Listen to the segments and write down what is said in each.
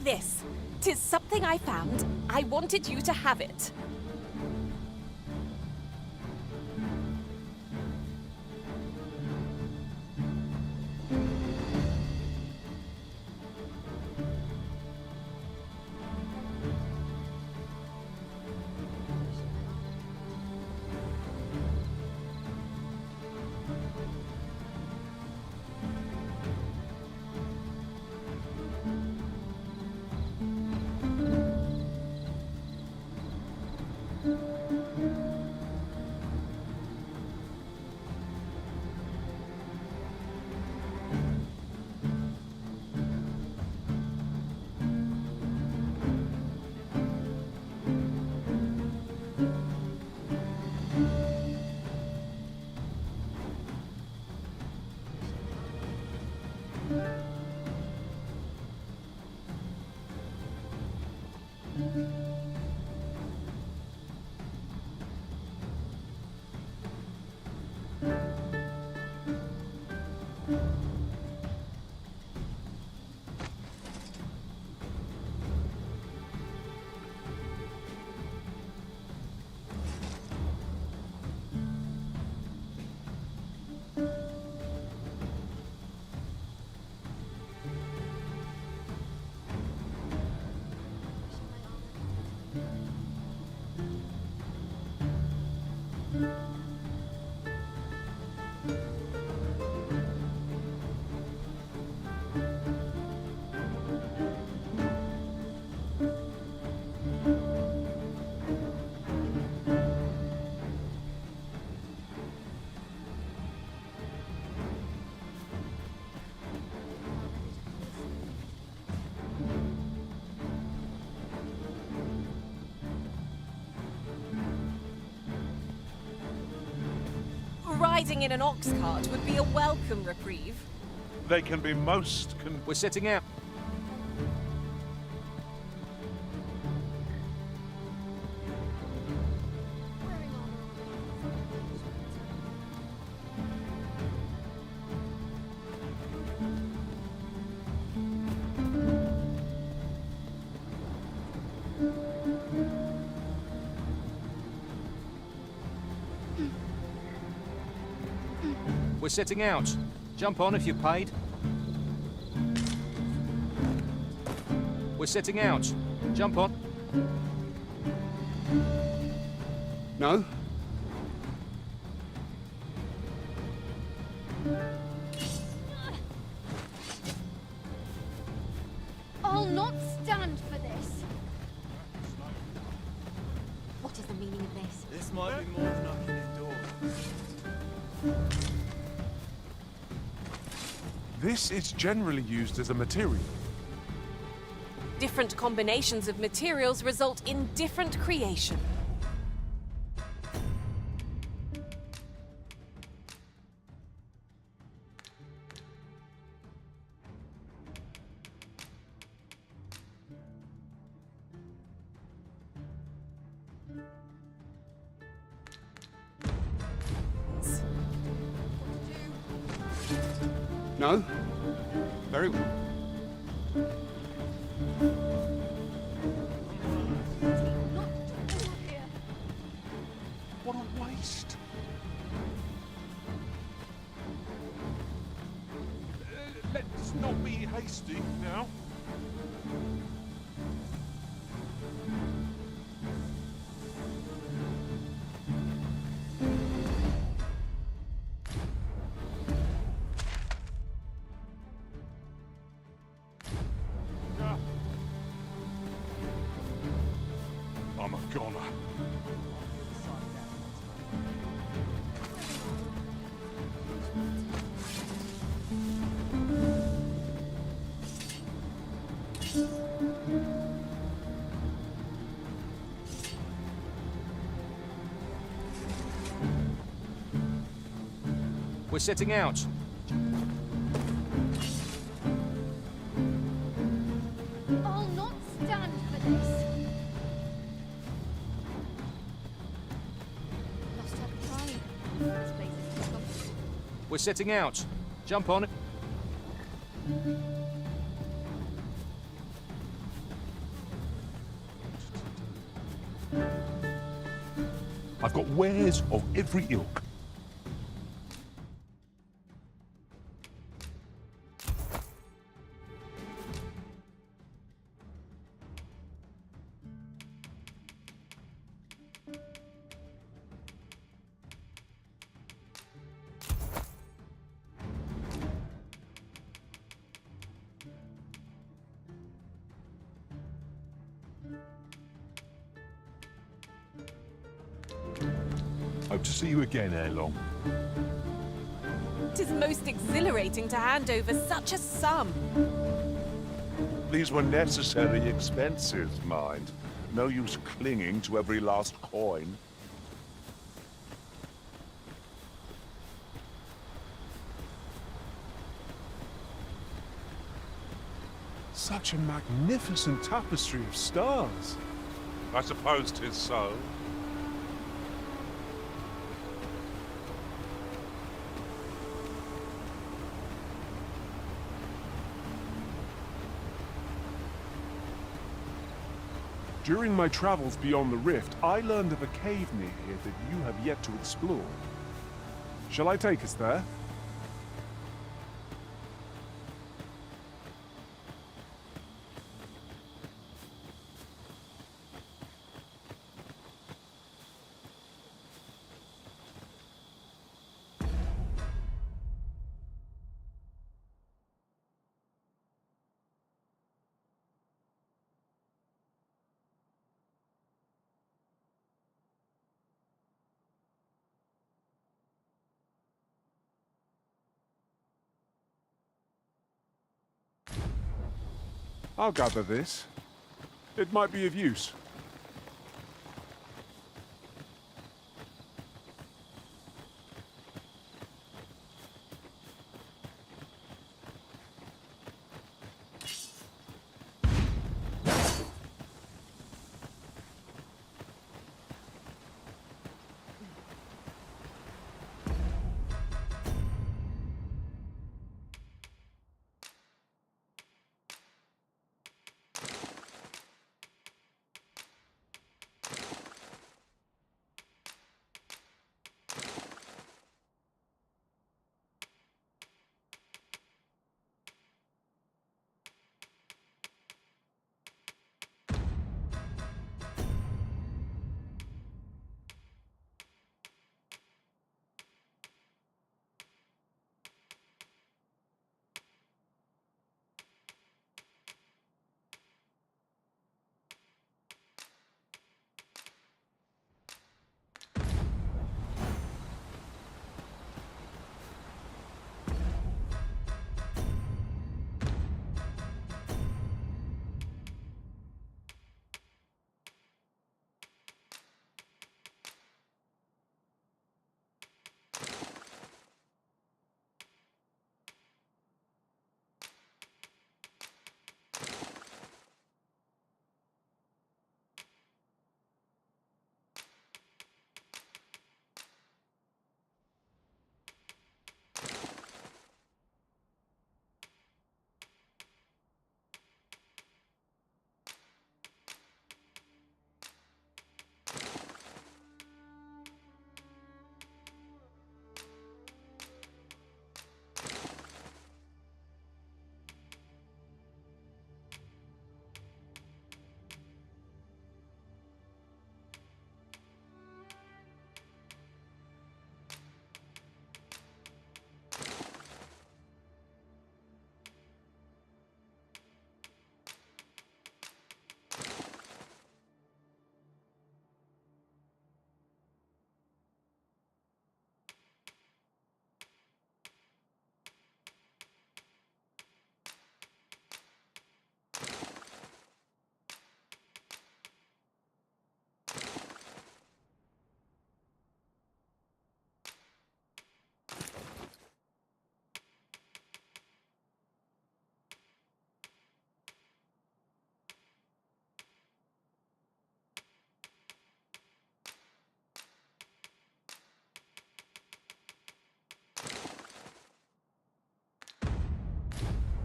this. 'Tis something I found. I wanted you to have it. Riding in an ox cart would be a welcome reprieve. They can be most We're setting out. We're setting out. Jump on if you're paid. We're setting out. Jump on. No? I'll not stand for this. What is the meaning of this? This might be more than I can endure. This is generally used as a material. Different combinations of materials result in different creation. No? Very well. What a waste. Let's not be hasty now. I'm a goner. We're setting out. I'll not stand for this. Must have time. This place is disgusting. We're setting out. Jump on. I've got wares of every ilk. Hope to see you again ere long. It is most exhilarating to hand over such a sum. These were necessary expenses, mind. No use clinging to every last coin. Such a magnificent tapestry of stars. I suppose 'tis so. During my travels beyond the rift, I learned of a cave near here that you have yet to explore. Shall I take us there? I'll gather this. It might be of use.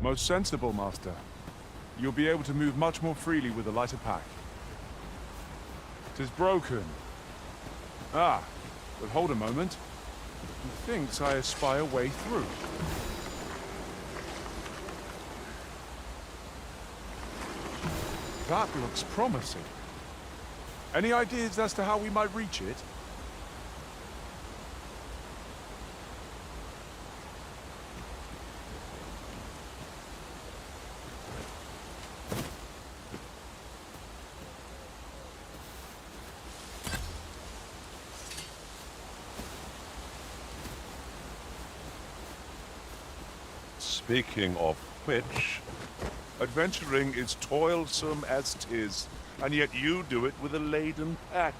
Most sensible, Master. You'll be able to move much more freely with a lighter pack. 'Tis broken. Ah, but hold a moment. Methinks I espy a way through. That looks promising. Any ideas as to how we might reach it? Speaking of which, adventuring is toilsome as 'tis, and yet you do it with a laden pack.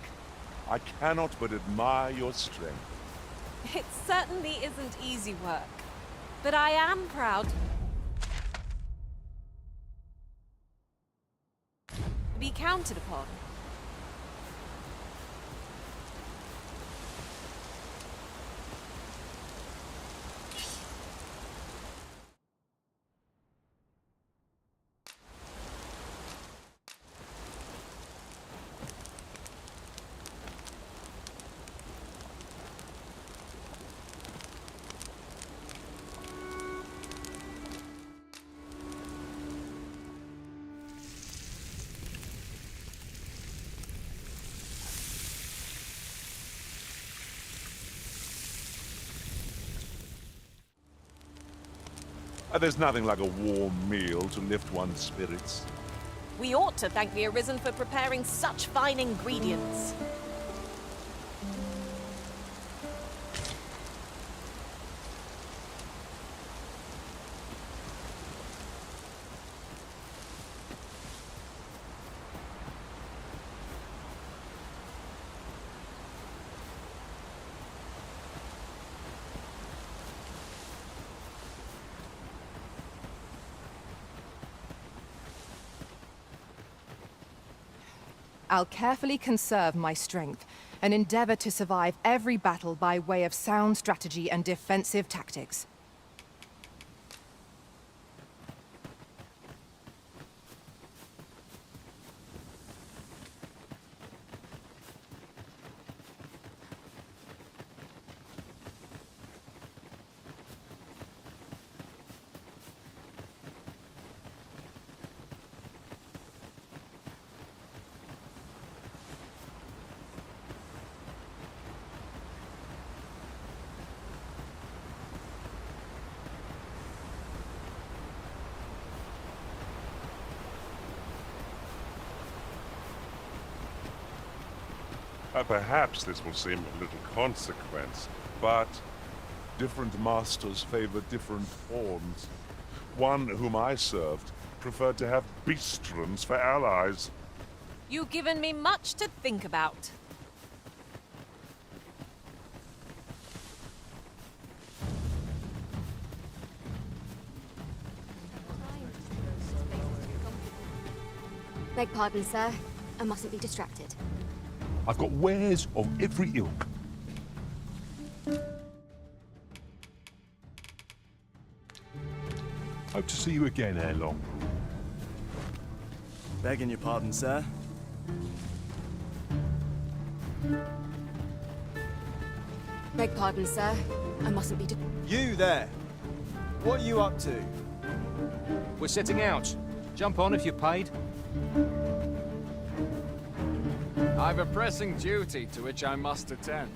I cannot but admire your strength. It certainly isn't easy work, but I am proud to be counted upon. There's nothing like a warm meal to lift one's spirits. We ought to thank the Arisen for preparing such fine ingredients. I'll carefully conserve my strength and endeavor to survive every battle by way of sound strategy and defensive tactics. Perhaps this will seem a little consequence, but different masters favor different forms. One whom I served preferred to have beastrons for allies. You've given me much to think about. Beg pardon, sir. I mustn't be distracted. I've got wares of every ilk. Hope to see you again ere long. Begging your pardon, sir. Beg pardon, sir. I mustn't be You there! What are you up to? We're setting out. Jump on if you're paid. I've a pressing duty to which I must attend.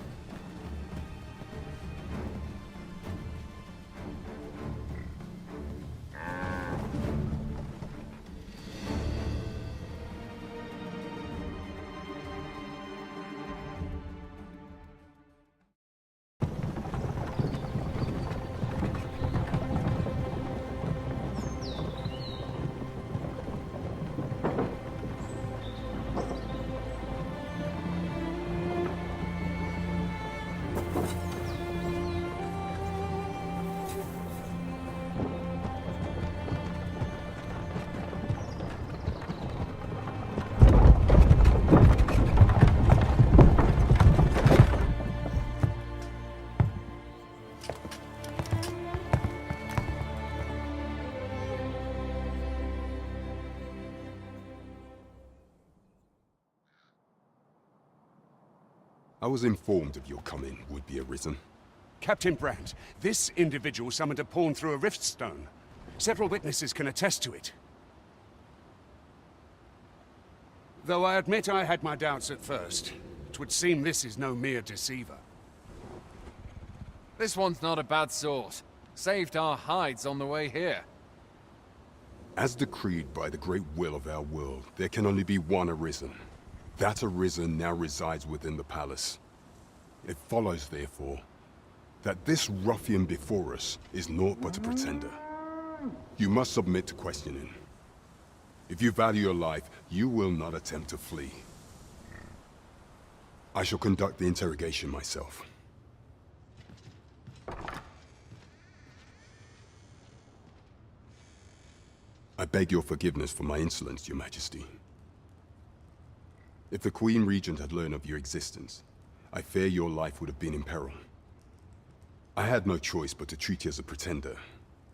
I was informed of your coming would be arisen. Captain Brandt, this individual summoned a pawn through a rift stone. Several witnesses can attest to it. Though I admit I had my doubts at first. 'Twould seem this is no mere deceiver. This one's not a bad sort. Saved our hides on the way here. As decreed by the great will of our world, there can only be one arisen. That arisen now resides within the palace. It follows, therefore, that this ruffian before us is naught but a pretender. You must submit to questioning. If you value your life, you will not attempt to flee. I shall conduct the interrogation myself. I beg your forgiveness for my insolence, Your Majesty. If the Queen Regent had learned of your existence, I fear your life would have been in peril. I had no choice but to treat you as a pretender,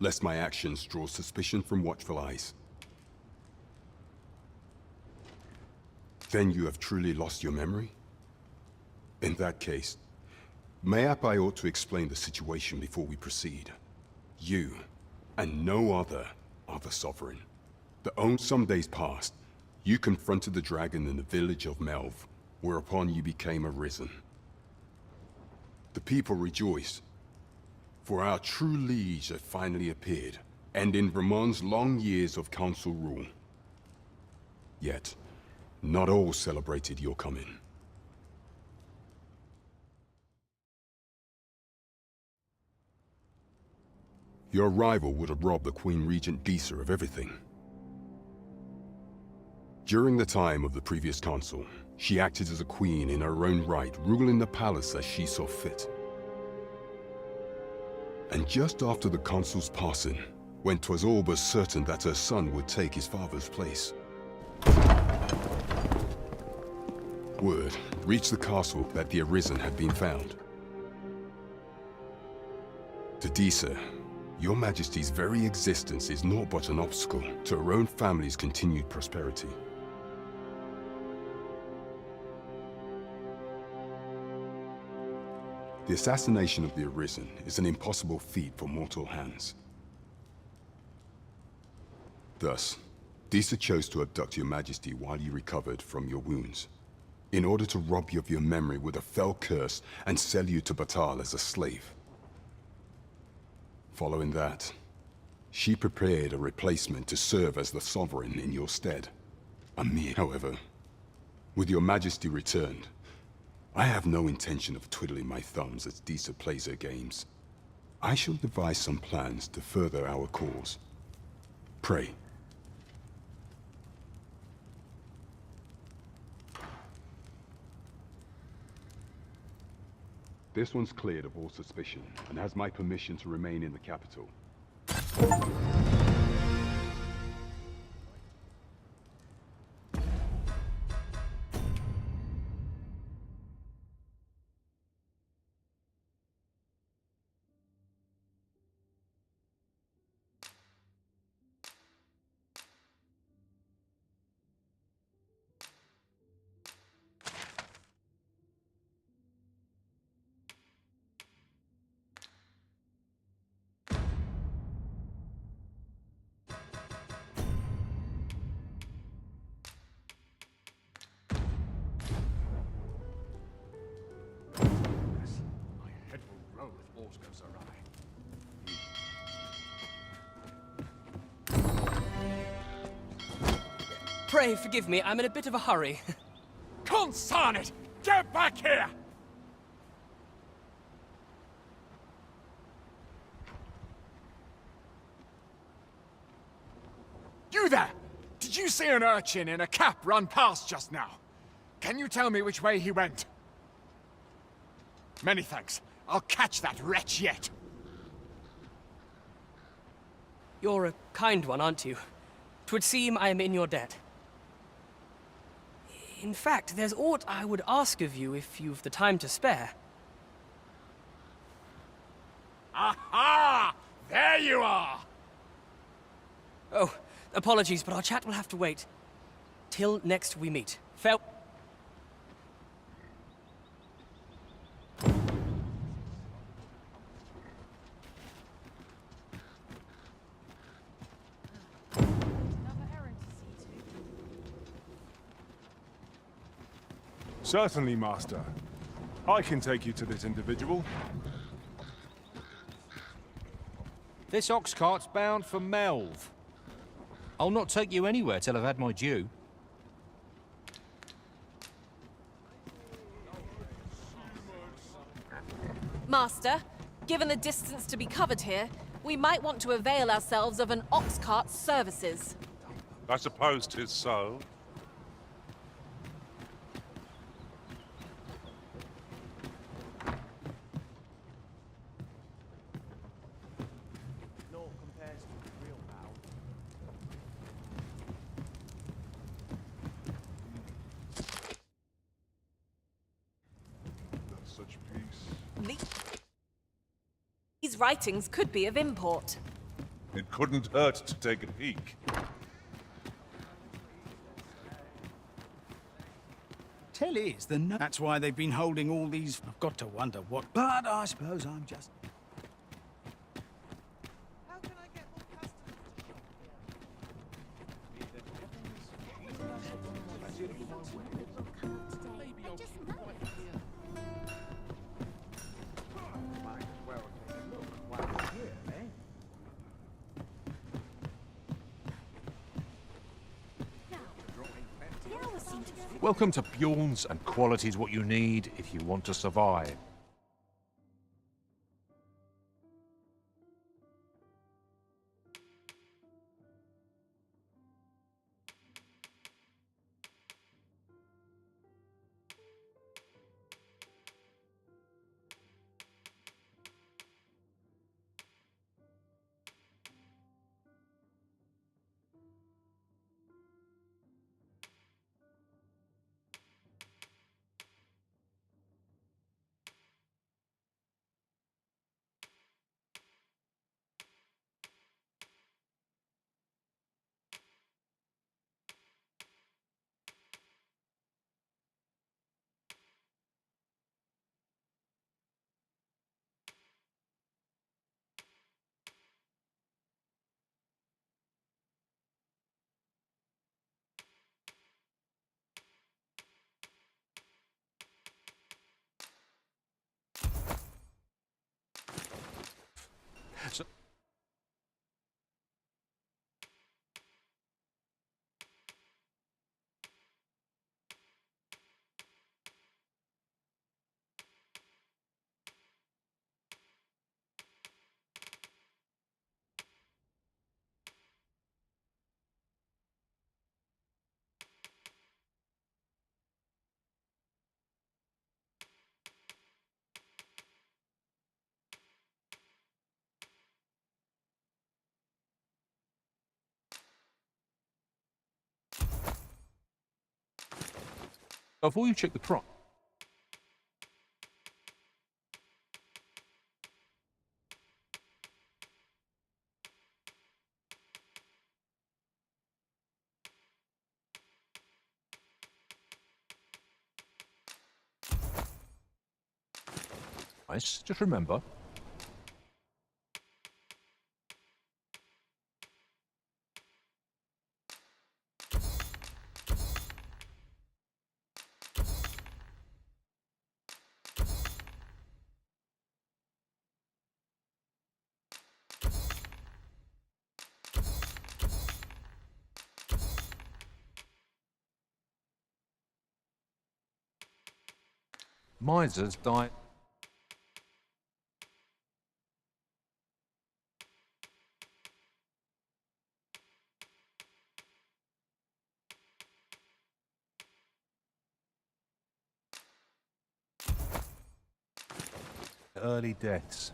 lest my actions draw suspicion from watchful eyes. Then you have truly lost your memory? In that case, mayhap I ought to explain the situation before we proceed. You, and no other, are the Sovereign. Some days past, you confronted the dragon in the village of Melv, whereupon you became arisen. The people rejoiced, for our true liege had finally appeared, ending Vermon's long years of council rule. Yet, not all celebrated your coming. Your arrival would have robbed the Queen Regent Disa of everything. During the time of the previous consul, she acted as a queen in her own right, ruling the palace as she saw fit. And just after the consul's passing, when 'twas all but certain that her son would take his father's place, word reached the castle that the Arisen had been found. To Disa, Your Majesty's very existence is naught but an obstacle to her own family's continued prosperity. The assassination of the Arisen is an impossible feat for mortal hands. Thus, Disa chose to abduct Your Majesty while you recovered from your wounds, in order to rob you of your memory with a fell curse and sell you to Batal as a slave. Following that, she prepared a replacement to serve as the Sovereign in your stead. Amir, however, with Your Majesty returned, I have no intention of twiddling my thumbs as Disa plays her games. I shall devise some plans to further our cause. Pray. This one's cleared of all suspicion, and has my permission to remain in the capital. Pray forgive me, I'm in a bit of a hurry. Consign it! Get back here! You there! Did you see an urchin in a cap run past just now? Can you tell me which way he went? Many thanks. I'll catch that wretch yet. You're a kind one, aren't you? 'Twould seem I am in your debt. In fact, there's aught I would ask of you if you've the time to spare. Aha! There you are! Oh, apologies, but our chat will have to wait. Till next we meet. Certainly, Master. I can take you to this individual. This ox cart's bound for Melve. I'll not take you anywhere till I've had my due. Master, given the distance to be covered here, we might want to avail ourselves of an ox cart's services. I suppose 'tis so. No compares to real now. Such peace. These writings could be of import. It couldn't hurt to take a peek. Tell is that's why they've been holding all these. I've got to wonder what. But I suppose I'm just. How can I get more customers to shop Welcome to Bjorn's, and quality's what you need if you want to survive. So before you check the price. Just remember. Misers die. Early deaths.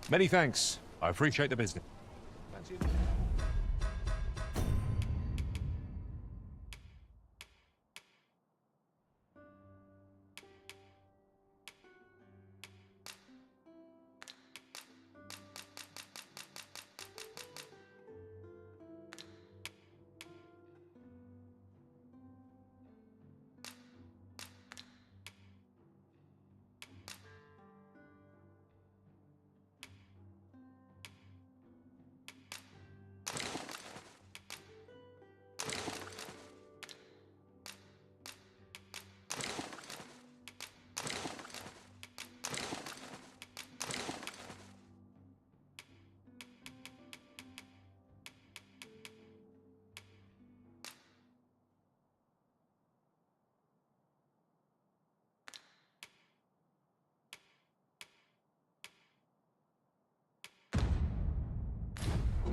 Many thanks. I appreciate the business.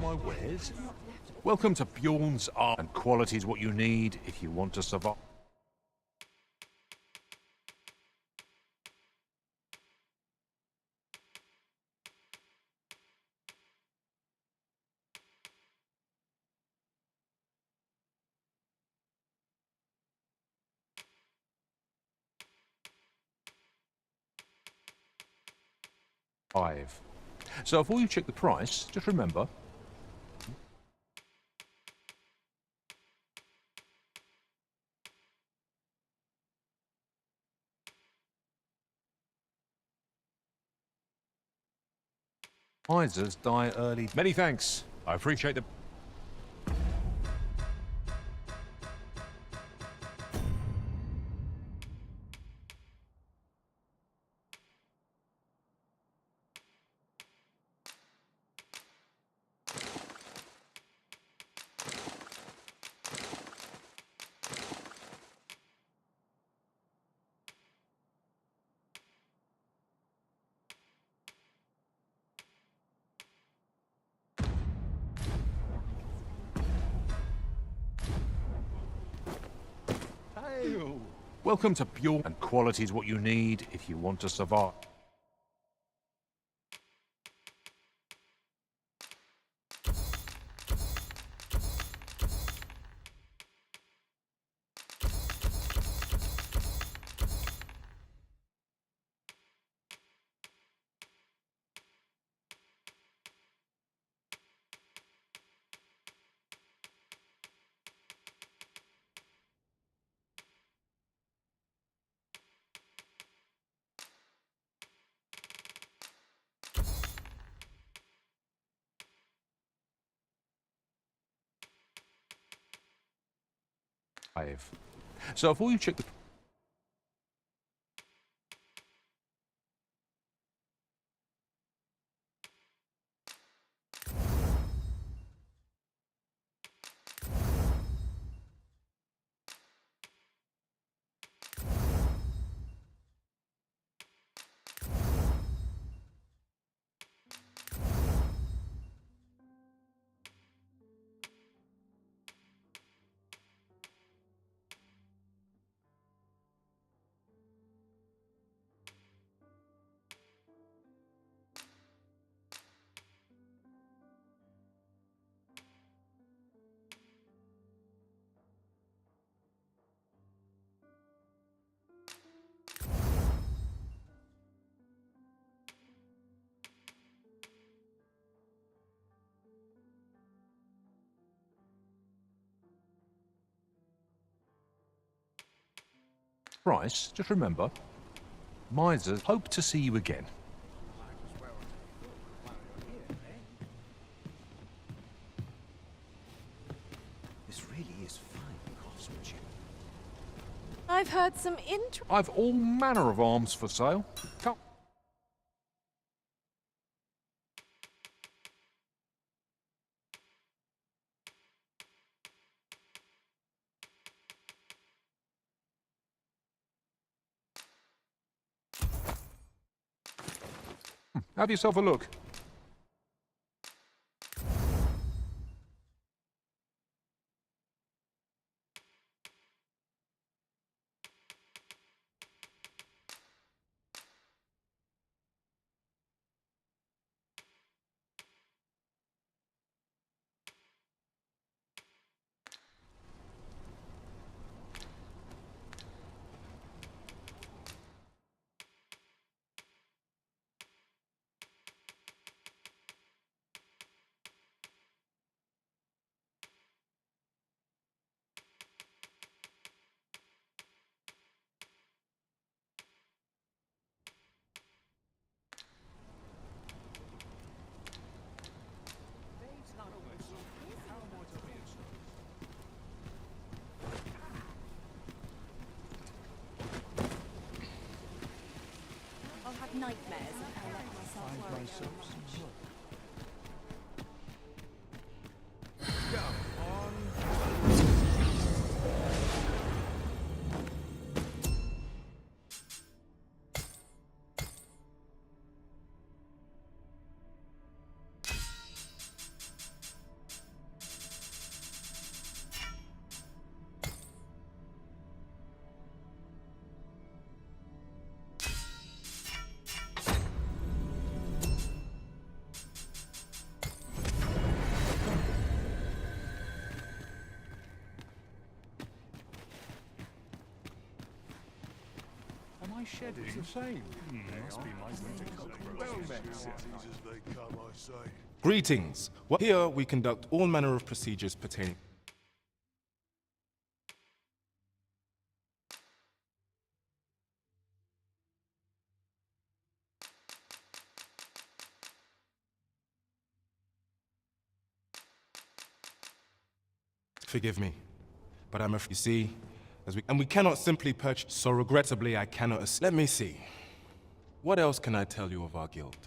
My wares. Welcome to Bjorn's Art, and quality is what you need if you want to survive. So before you check the price, just remember. Misers die early. Many thanks. I appreciate the... Welcome to Bjorn, and quality is what you need if you want to survive. So before you check the... price, just remember, misers hope to see you again. This really is fine craftsmanship. I've heard some I've all manner of arms for sale. Come. Have yourself a look. nightmares if I let myself worry so much. Am I shedding? It's the same. Must be well met. Greetings. Here we conduct all manner of procedures pertaining. Forgive me, but I'm afraid. You see, we cannot simply purchase. So regrettably, I cannot. Let me see. What else can I tell you of our guild?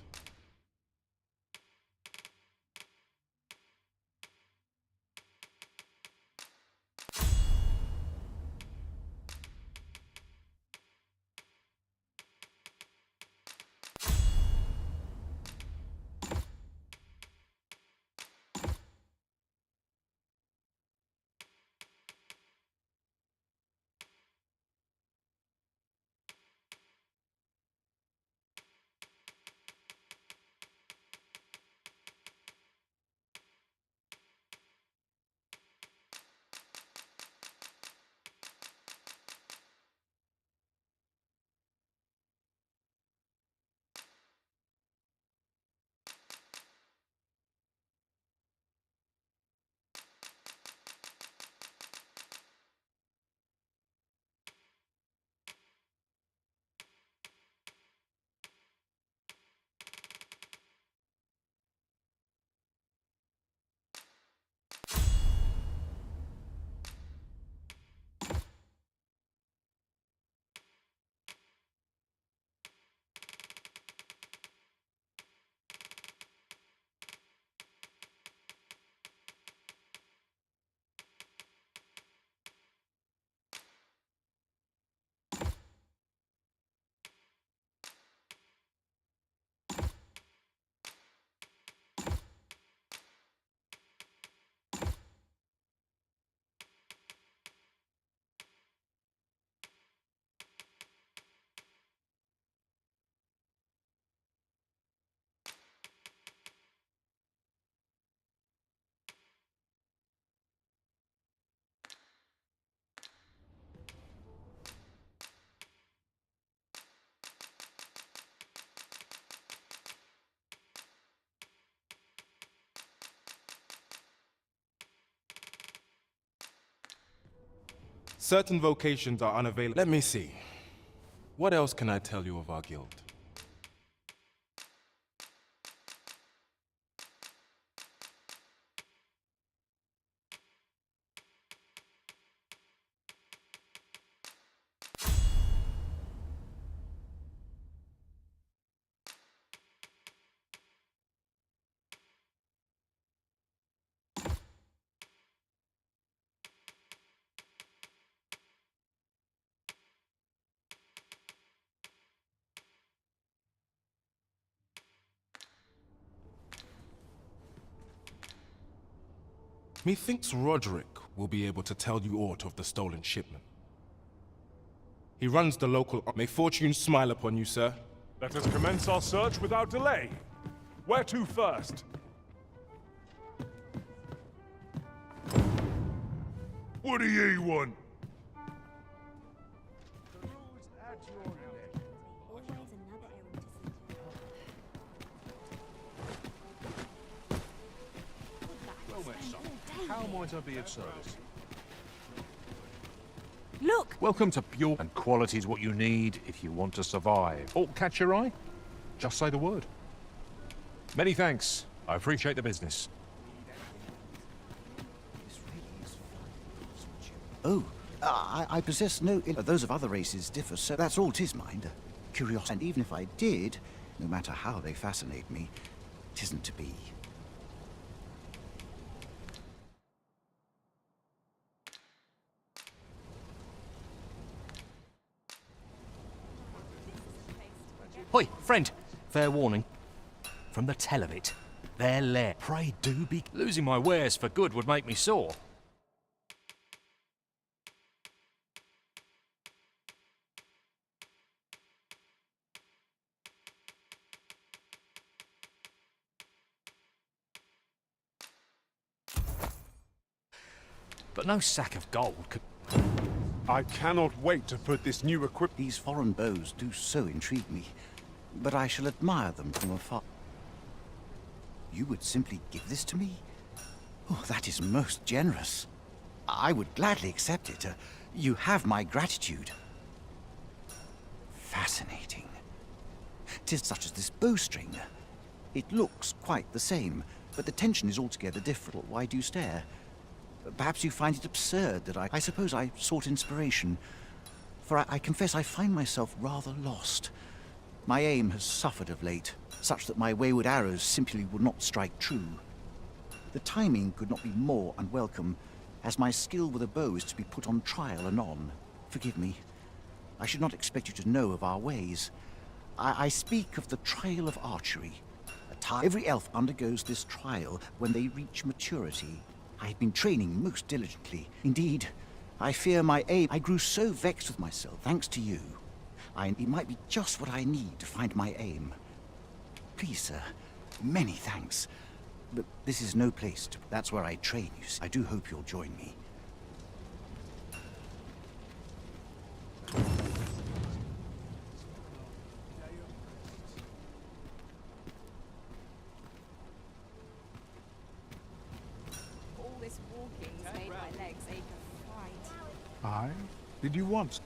Certain vocations are unavailable. Let me see. What else can I tell you of our guild? Methinks Roderick will be able to tell you aught of the stolen shipment. He runs the local. May fortune smile upon you, sir. Let us commence our search without delay. Where to first? What do ye want? How might I be of service? Look! Welcome to Bjorn, and quality is what you need if you want to survive. Oh, catch your eye? Just say the word. Many thanks. I appreciate the business. Oh, I possess no... Those of other races differ, so that's all 'tis, mind. curiosity. And even if I did, no matter how they fascinate me, it isn't to be. Hoi, friend. Fair warning. From the tell of it, their lair. Pray do be... Losing my wares for good would make me sore. But no sack of gold could... I cannot wait to put this new equipment... These foreign bows do so intrigue me, but I shall admire them from afar. You would simply give this to me? Oh, that is most generous. I would gladly accept it. You have my gratitude. Fascinating. 'Tis such as this bowstring. It looks quite the same, but the tension is altogether different. Why do you stare? Perhaps you find it absurd that I suppose I sought inspiration. For I confess I find myself rather lost. My aim has suffered of late, such that my wayward arrows simply would not strike true. The timing could not be more unwelcome, as my skill with a bow is to be put on trial anon. Forgive me. I should not expect you to know of our ways. I speak of the trial of archery. Every elf undergoes this trial when they reach maturity. I have been training most diligently. Indeed, I fear my aim... I grew so vexed with myself, thanks to you. It might be just what I need to find my aim. Please, sir, many thanks. But this is no place to... That's where I train, you see. I do hope you'll join me. All this walking has made my legs ache of fright. Aye? Did you want...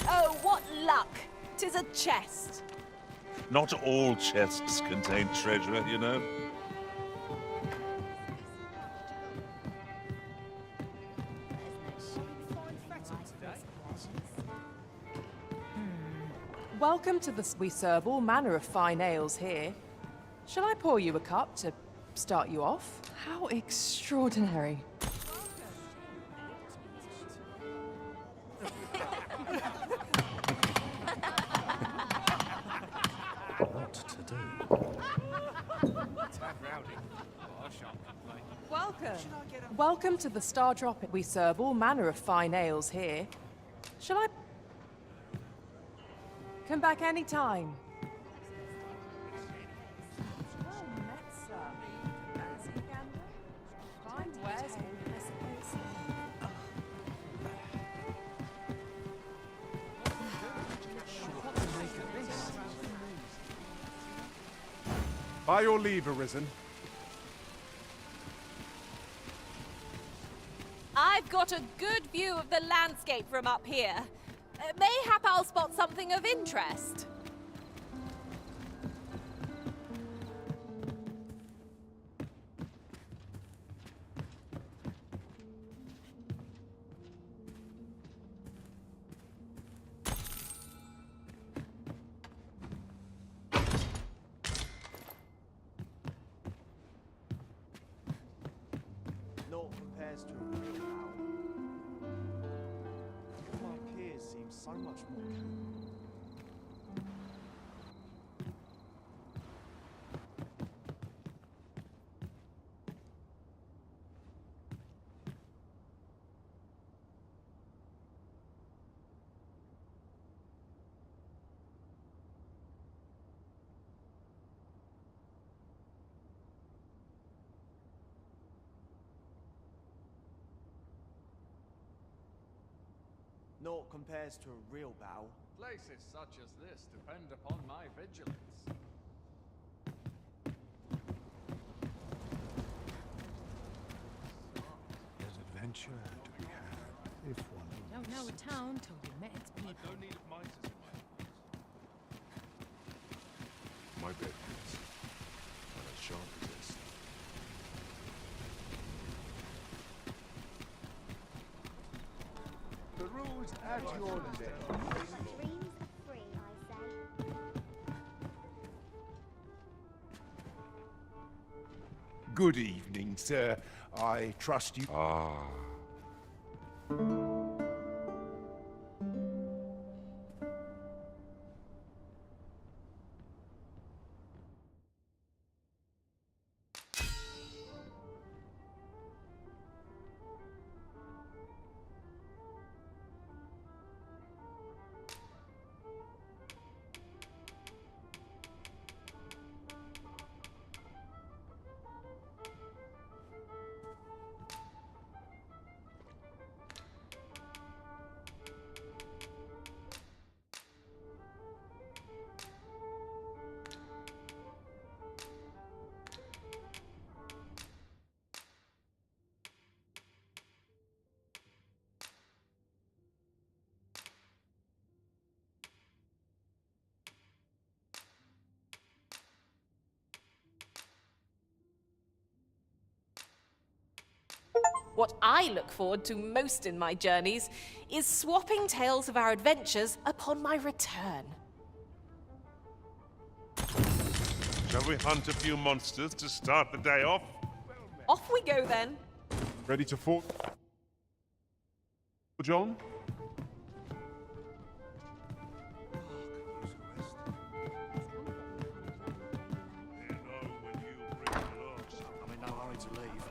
Oh, what luck! 'Tis a chest. Not all chests contain treasure, you know. Welcome to the... We serve all manner of fine ales here. Shall I pour you a cup to start you off? How extraordinary. What to do? Welcome to the Star Drop. We serve all manner of fine ales here. Shall I... Come back any time. By your leave, Arisen. I've got a good view of the landscape from up here. Mayhap I'll spot something of interest. Naught compares to a real owl. My peers seem so much more cool. Naught compares to a real battle. Places such as this depend upon my vigilance. There's adventure to be had, if one... Don't know a town till you met its people. No need of mitres in my My bed is not as sharp as this. Cruise at your leisure. Dreams are free, I say. Good evening, sir. I trust you. What I look forward to most in my journeys is swapping tales of our adventures upon my return. Shall we hunt a few monsters to start the day off? Off we go then. Ready to fort, John? I'm in no hurry to leave.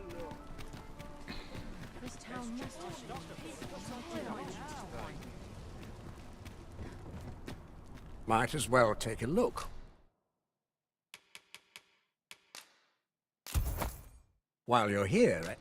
This town must have Might as well take a look. While you're here,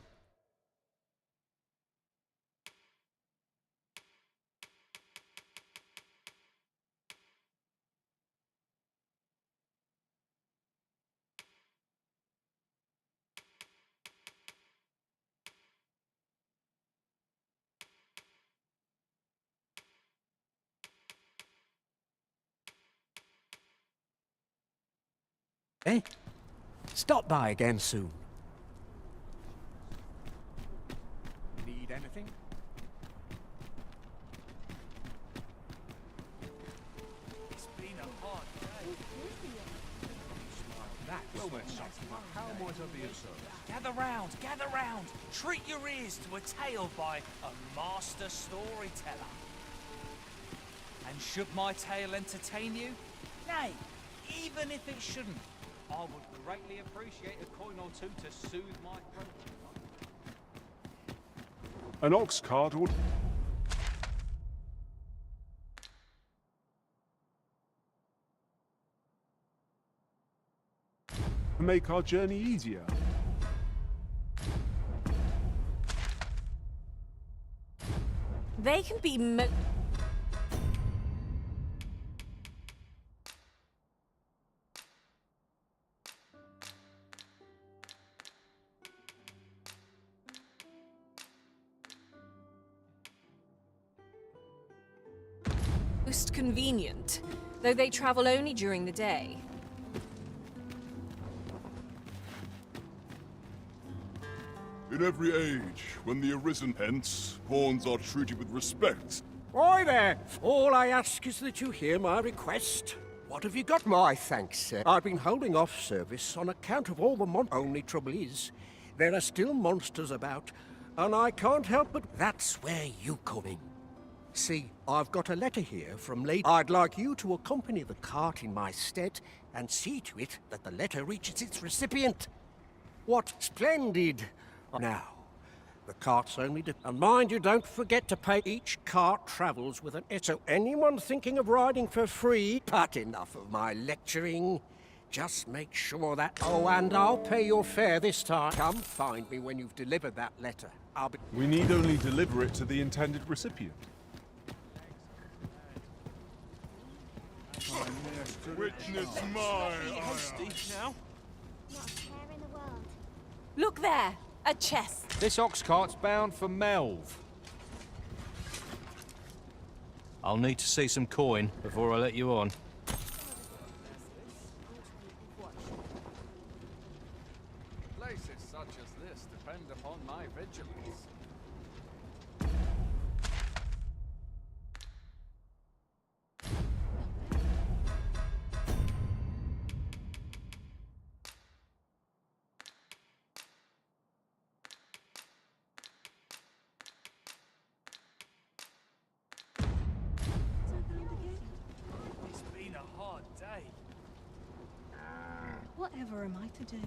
stop by again soon. Need anything? It's been a hard day. Well then, how might I be of service? Gather round. Treat your ears to a tale by a master storyteller. And should my tale entertain you? Nay, even if it shouldn't, I would greatly appreciate a coin or two to soothe my throat. An ox cart would... make our journey easier. They can be most convenient, though they travel only during the day. In every age, when the Arisen hence, pawns are treated with respect. Oi there! All I ask is that you hear my request. What have you got? My thanks, sir. I've been holding off service on account of all the Only trouble is, there are still monsters about, and I can't help but... That's where you come in. See, I've got a letter here from Lady... I'd like you to accompany the cart in my stead and see to it that the letter reaches its recipient. What splendid... Now, the cart's only... And mind you, don't forget to pay. Each cart travels with an... So anyone thinking of riding for free... But enough of my lecturing. Just make sure that... Oh, and I'll pay your fare this time. Come find me when you've delivered that letter. I'll be... We need only deliver it to the intended recipient. Witness my ire. Now? not a care in the world. Look there! A chest. This ox cart's bound for Melv. I'll need to see some coin before I let you on. Places such as this depend upon my vigilance. Whatever am I to do?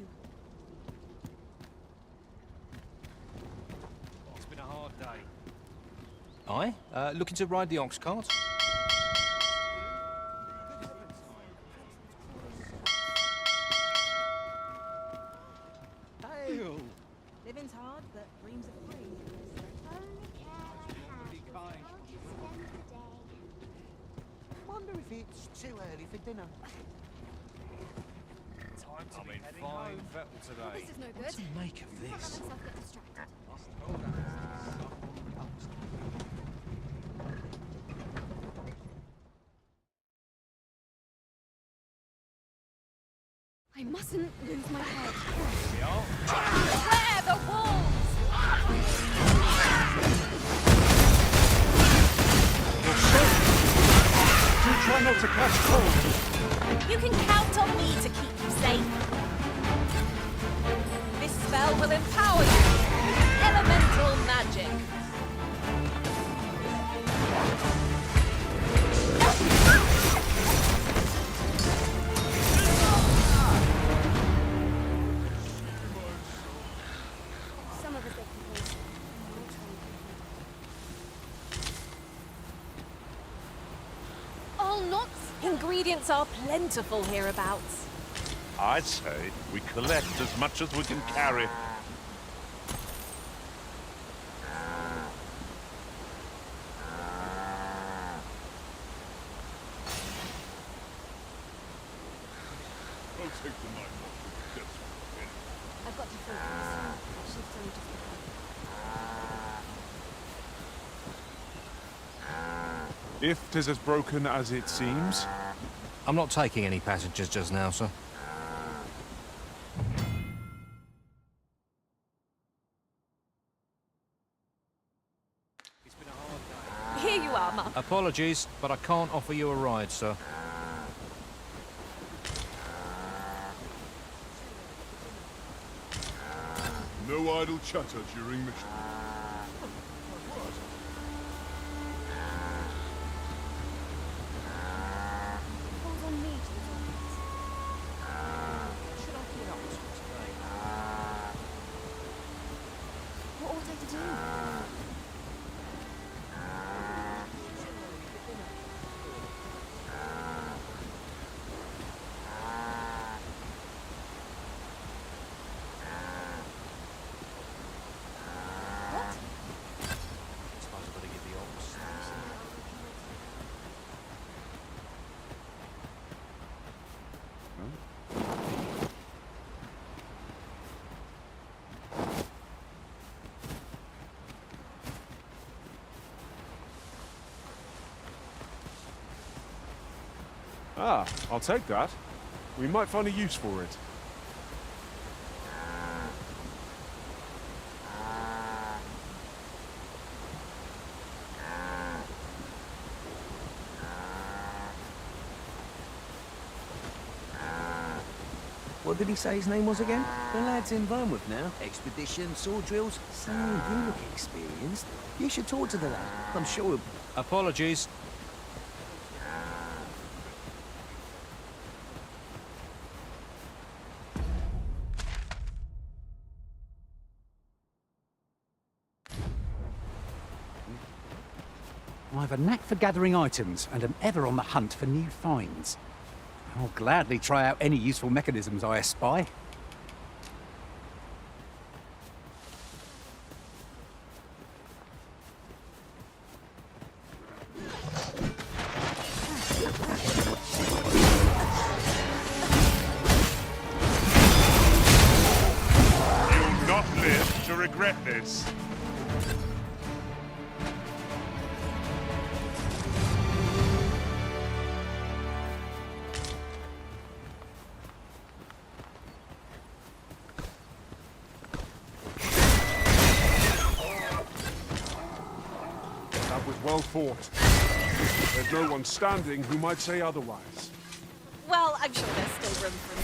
It's been a hard day. Aye? Looking to ride the ox cart? Dale! Living's hard, but dreams are free. Wonder if it's too early for dinner. Time to be heading fine fettle today. This is no good. What to make of Let this? myself get distracted. I mustn't lose my head. Clear the walls! Do try not to catch cold. You can count on me to keep you safe. This spell will empower you with elemental magic. Some of us get complacent. All nuts. Ingredients are plentiful hereabouts. I say we collect as much as we can carry. I'll take the night off with this one. I've got to focus. Shift's only just begun. If 'tis as broken as it seems. I'm not taking any passengers just now, sir. Here you are, Mum. Apologies, but I can't offer you a ride, sir. No idle chatter during mission. Falls on me to resolve this. Should I clear up today? What ought I to do? Suppose I've got to give the ox. Ah, I'll take that. We might find a use for it. What did he say his name was again? The lad's in Vermouth now. Expedition, sword drills. So, you look experienced. You should talk to the lad. I'm sure he'll... Apologies. I have a knack for gathering items and am ever on the hunt for new finds. I'll gladly try out any useful mechanisms I espy. You'll not live to regret this. That was well fought. There's no one standing who might say otherwise. Well, I'm sure there's still room for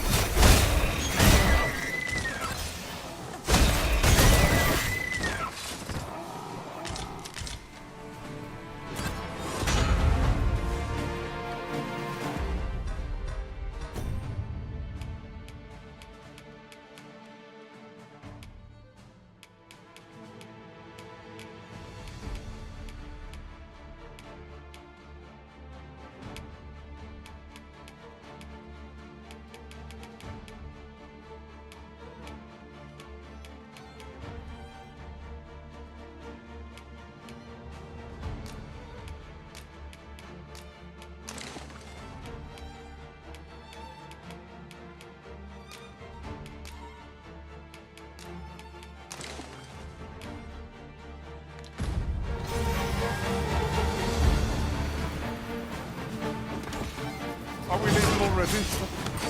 already.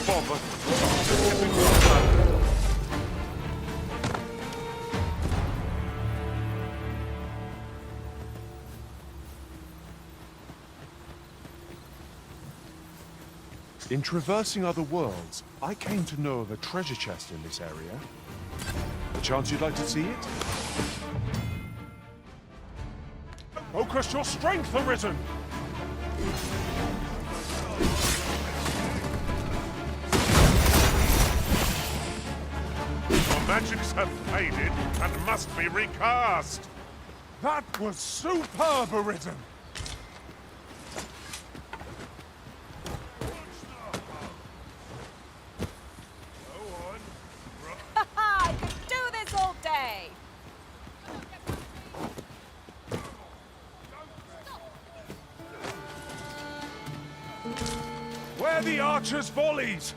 Bother. Give me more time. In traversing other worlds, I came to know of a treasure chest in this area. A chance you'd like to see it? Focus your strength, Arisen! Your magics have faded and must be recast. That was superb, Arisen! I could do this all day! Where the archers' volleys!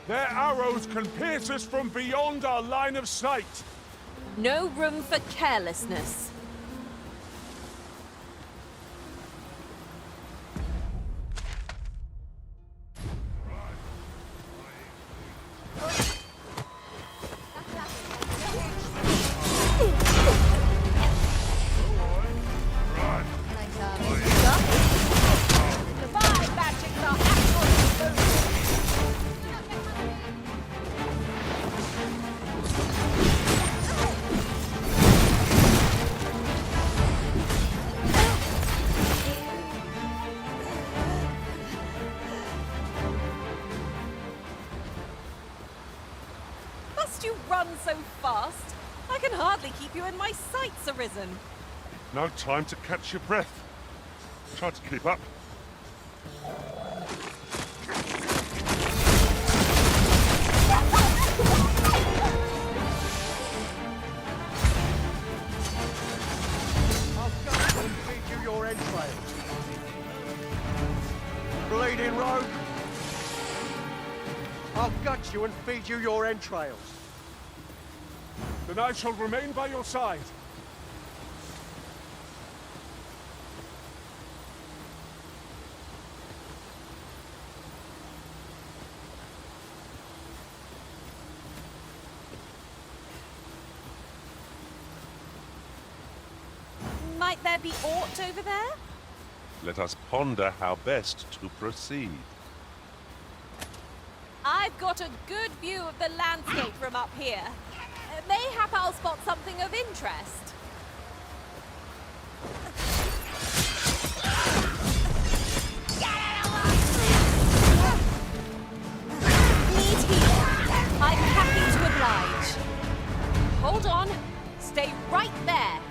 Their arrows can pierce us from beyond our line of sight! No room for carelessness. You run so fast. I can hardly keep you in my sights, Arisen. No time to catch your breath. Try to keep up. I'll gut and feed you your entrails. Bleeding rogue. I'll gut you and feed you your entrails. Then I shall remain by your side. Might there be aught over there? Let us ponder how best to proceed. I've got a good view of the landscape from up here. Mayhap I'll spot something of interest. Need here. I'm happy to oblige. Hold on. Stay right there.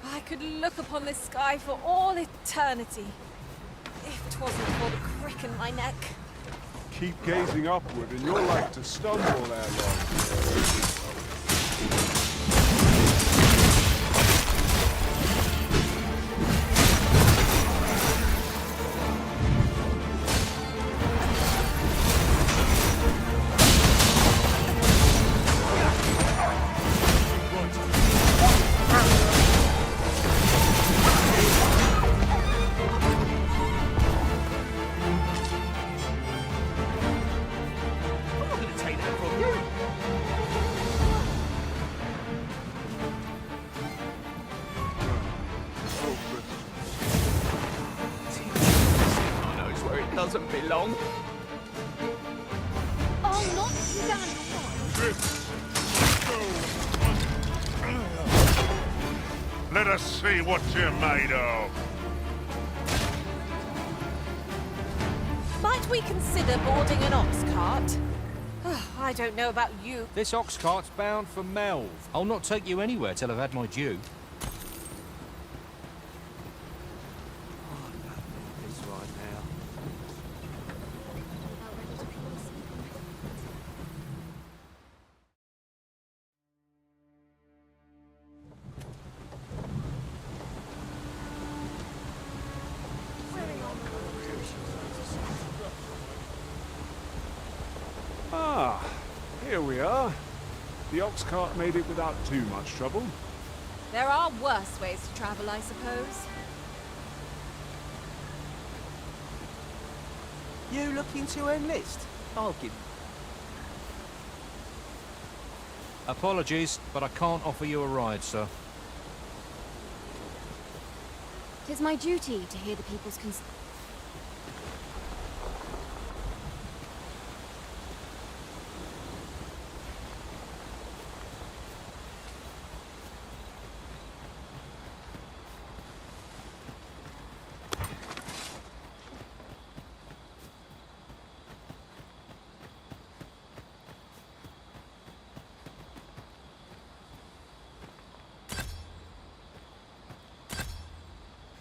I could look upon this sky for all eternity, if 'twasn't for the crick in my neck. Keep gazing upward and you're like to stumble ere long. Doesn't belong. I'll not stand by. Let us see what you're made of. Might we consider boarding an ox cart? I don't know about you. This ox cart's bound for Melv. I'll not take you anywhere till I've had my due. Ah, here we are. The ox cart made it without too much trouble. There are worse ways to travel, I suppose. You looking to enlist? I'll give... Apologies, but I can't offer you a ride, sir. 'Tis my duty to hear the people's concerns.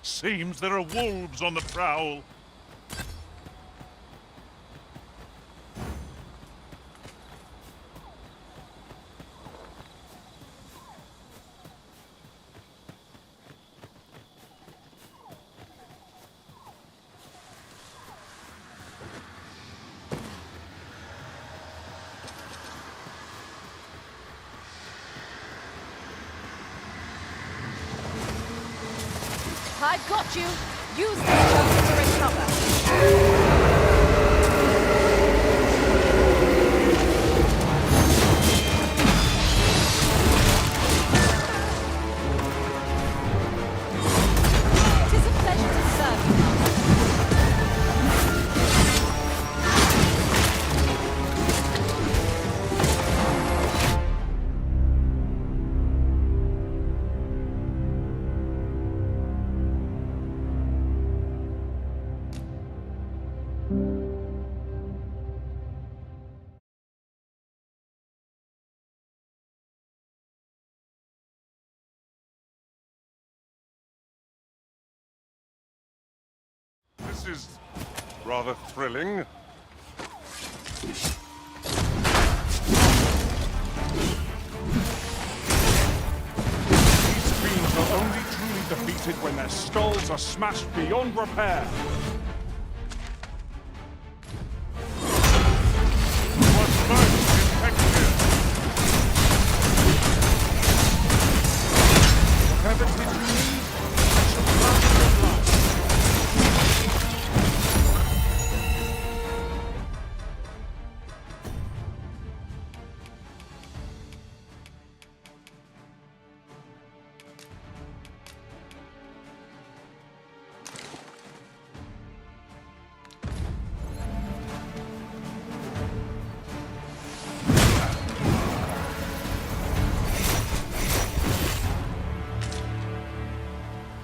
Seems there are wolves on the prowl. I've got you! Use this moment to recover! Tis a pleasure to serve you, This is rather thrilling. These fiends are only truly defeated when their skulls are smashed beyond repair. Whatever it is you need, I shall gladly oblige.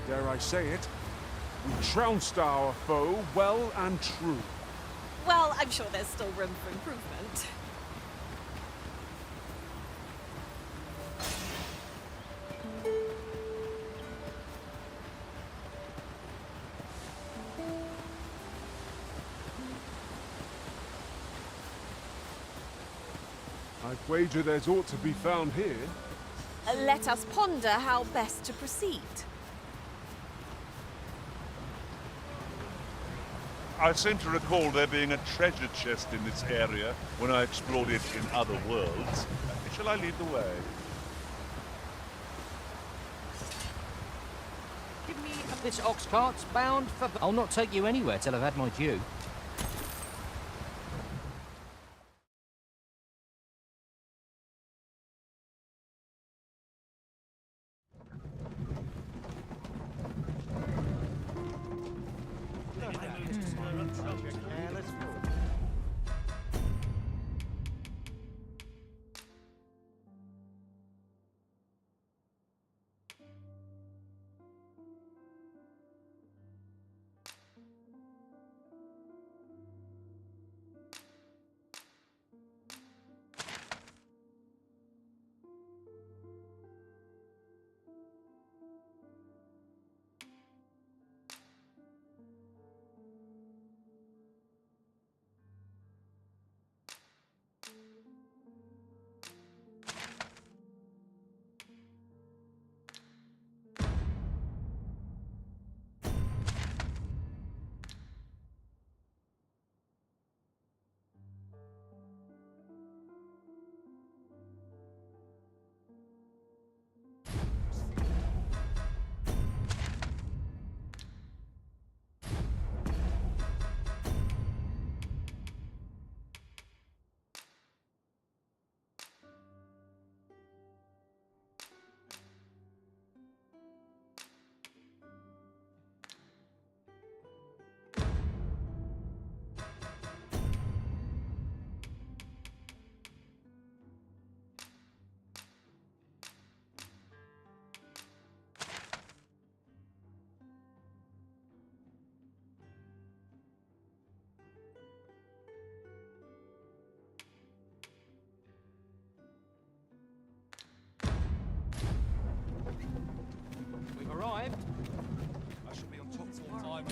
Dare I say it, we trounced our foe well and true. Well, I'm sure there's still room for improvement. I'd wager there's aught to be found here. Let us ponder how best to proceed. I seem to recall there being a treasure chest in this area when I explored it in other worlds. Shall I lead the way? Give me this ox cart's bound for... I'll not take you anywhere till I've had my due.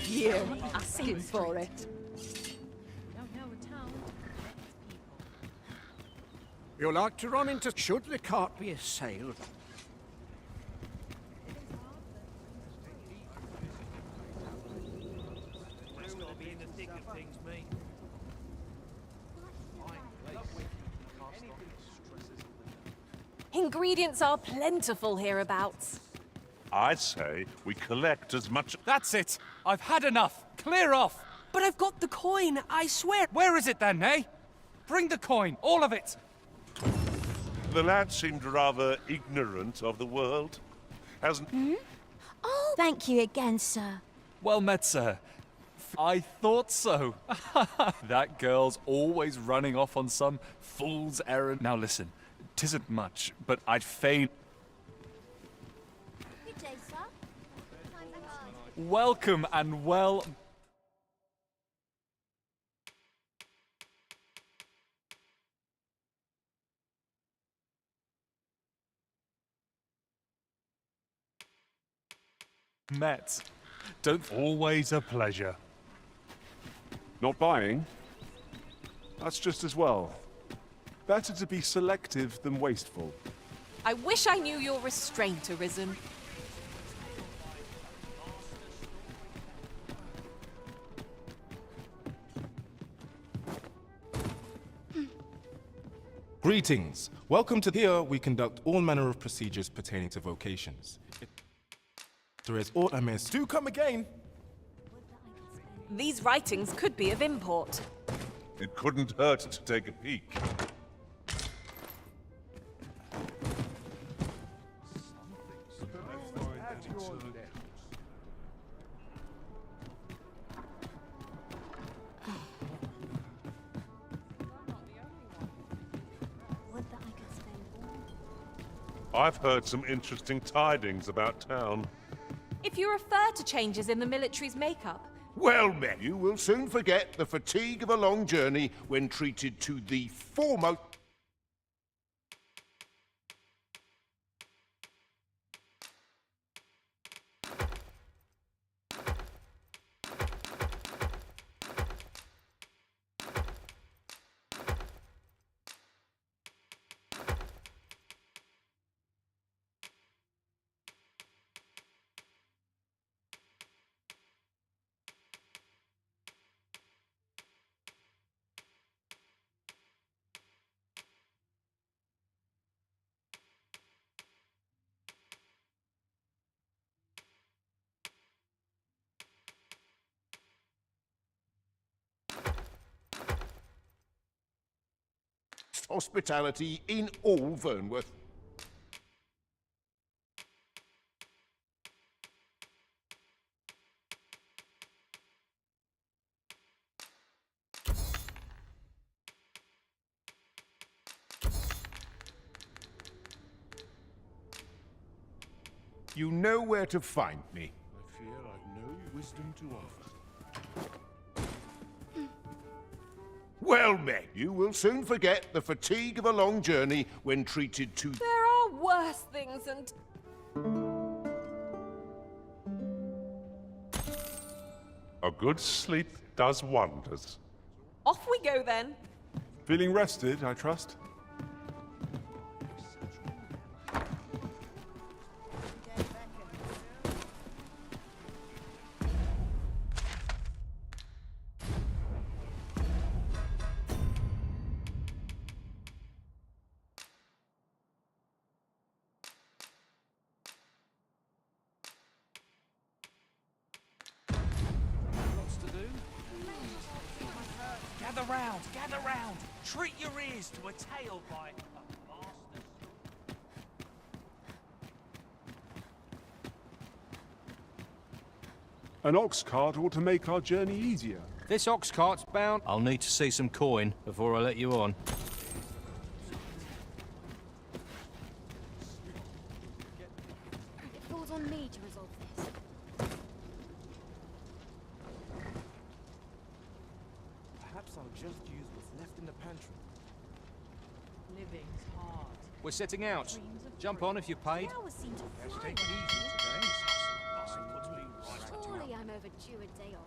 You're asking for it. Don't know a town. You like to run into... Should the cart be assailed? Ingredients are plentiful hereabouts. I'd say we collect as much... That's it! I've had enough! Clear off! But I've got the coin, I swear. Where is it then, eh? Bring the coin, all of it! The lad seemed rather ignorant of the world. Hasn't... Oh, thank you again, sir. Well met, sir. I thought so. That girl's always running off on some fool's errand. Now listen, 'tisn't much, but I'd fain... Good day, sir. Times are hard. Welcome and well... met. Don't... Always a pleasure. Not buying? That's just as well. Better to be selective than wasteful. I wish I knew your restraint, Arisen. Greetings. Welcome to here we conduct all manner of procedures pertaining to vocations. If there is aught amiss, do come again. These writings could be of import. It couldn't hurt to take a peek. I've heard some interesting tidings about town. If you refer to changes in the military's makeup, Well, men, you will soon forget the fatigue of a long journey when treated to the foremost... hospitality in all Vernworth. You know where to find me. I fear I've no wisdom to offer. Well, men, you will soon forget the fatigue of a long journey when treated to... there are worse things and... A good sleep does wonders. Off we go then. Feeling rested, I trust? Gather round! Treat your ears to a tale by a master. An ox cart ought to make our journey easier. This ox cart's bound. I'll need to see some coin before I let you on. It falls on me to resolve this. Perhaps I'll just use what's left in the pantry. Living's hard. We're setting out. Jump on if you've paid. Hours seem to Let's fly. take it easy today. Surely I'm overdoing booked you a day off.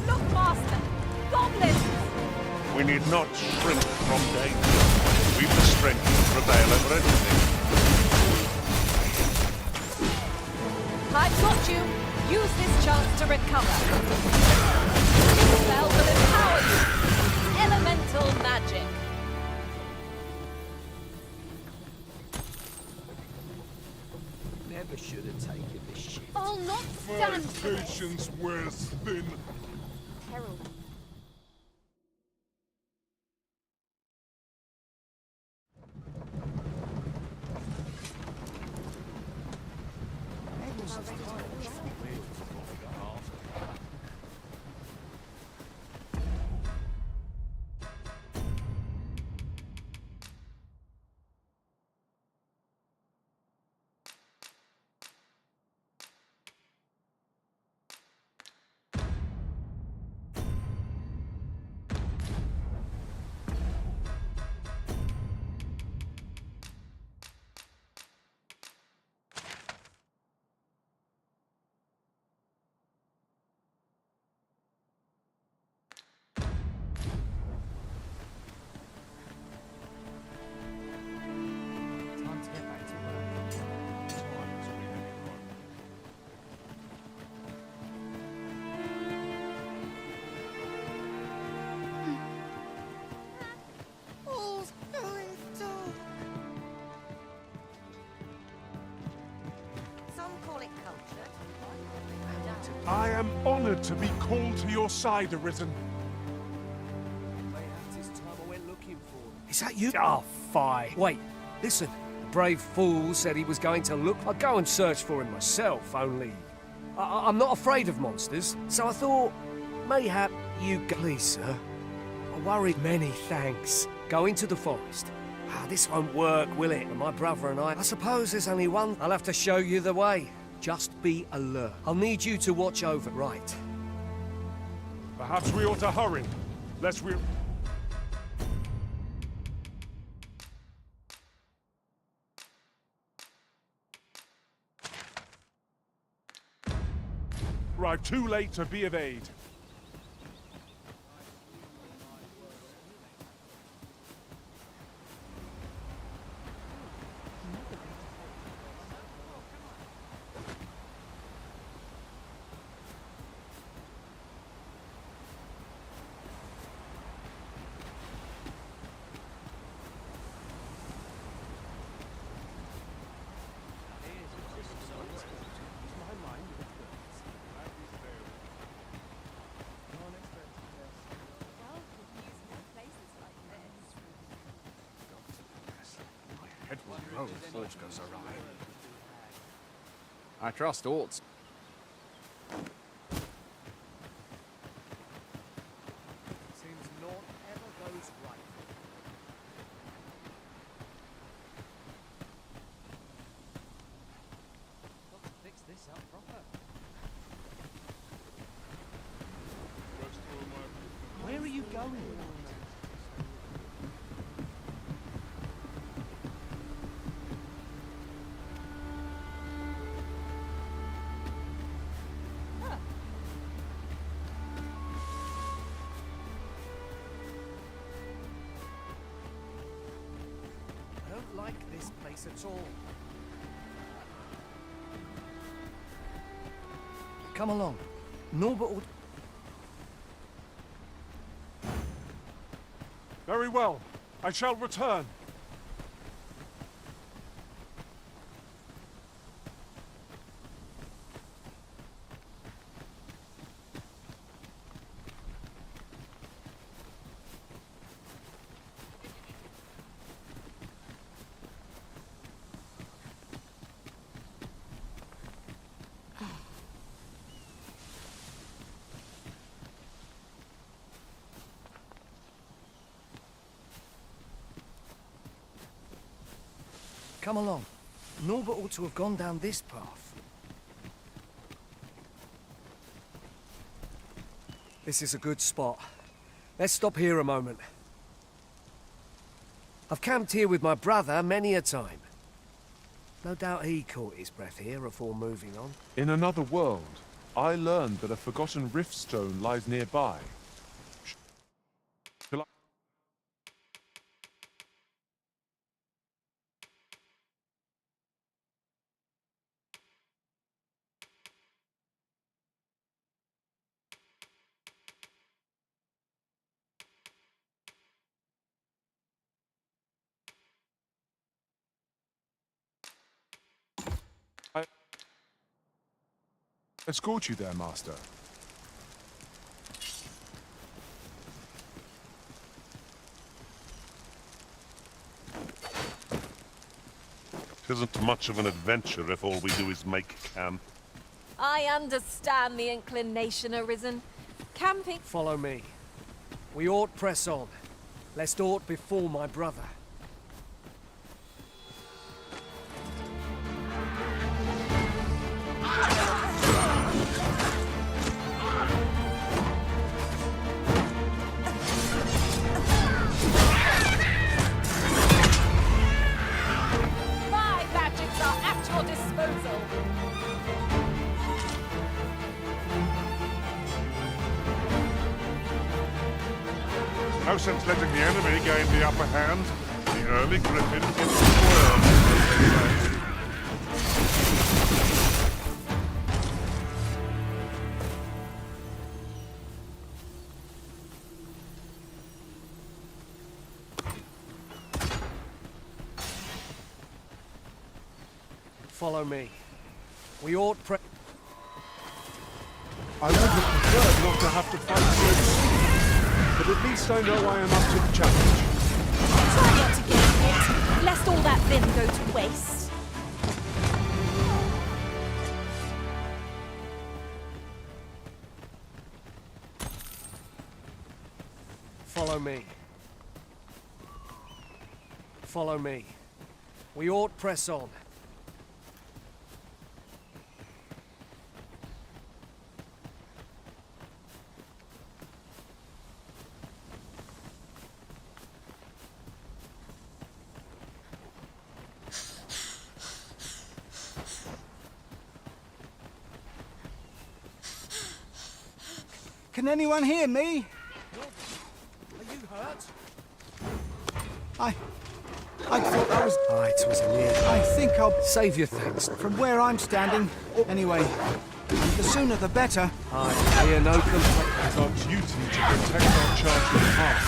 Look, Master! Goblins! We need not shrink from danger. We've the strength to prevail over anything. I've got you. Use this chance to recover. This spell will empower you. Elemental magic. Never should have taken this shit. I'll not stand for this. Patience wears thin. Herald. I am honored to be called to your side, Arisen. Is that you? Oh, fie. Wait, listen. The brave fool said he was going to look. I'd go and search for him myself, only... I'm not afraid of monsters, so I thought, mayhap you... Please, sir. I worried many thanks. Go into the forest. This won't work, will it? My brother and I suppose there's only one. I'll have to show you the way. Just be alert. I'll need you to watch over, right? Perhaps we ought to hurry, lest we... Arrive too late to be of aid. Oh, the force goes awry. I trust aught. Seems naught ever goes right. Got to fix this up proper. Where are you going? Like this place at all. Come along. Norbert would... Very well. I shall return. Come along. Norbert ought to have gone down this path. This is a good spot. Let's stop here a moment. I've camped here with my brother many a time. No doubt he caught his breath here before moving on. In another world, I learned that a forgotten rift stone lies nearby. Shall I... escort you there, Master? Tisn't much of an adventure if all we do is make camp. I understand the inclination arisen. Camping... Follow me. We ought press on, lest aught befall my brother. My magics are at your disposal. No sense letting the enemy gain the upper hand. The early griffin gets spoiled, as they say. Follow me. We ought I would have preferred not to have to fight so soon, but at least I know I am up to the challenge. Try not to get hit, lest all that vim go to waste. Follow me. Follow me. We ought press on. Can anyone hear me? Are you hurt? I thought I was... Aye, 'twas a near... I think I'll... Save your thanks. From where I'm standing. Anyway, the sooner the better. I hear no complaint. It's our duty to protect our charging path.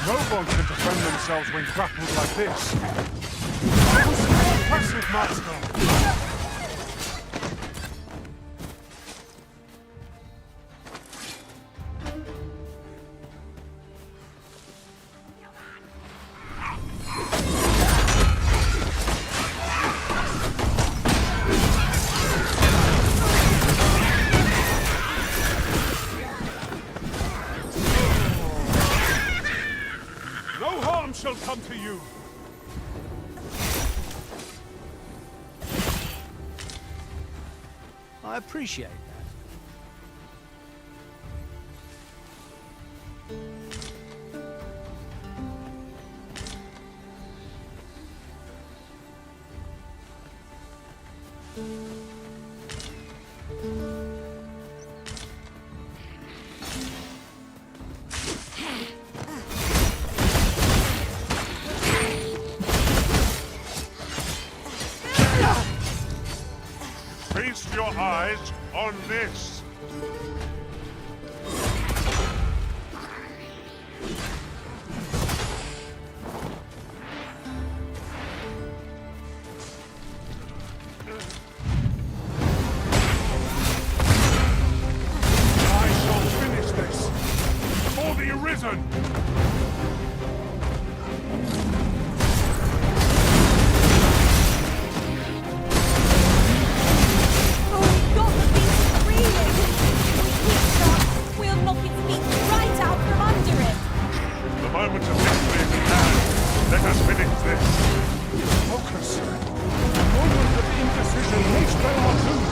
No one can defend themselves when grappled like this. That was impressive, Master! No harm shall come to you! I appreciate that. Feast your eyes on this. I shall finish this! For the Arisen! We'll knock its feet right out from under it. The moment of victory is at hand. Let us finish this. Focus! The moment of indecision makes them our doom!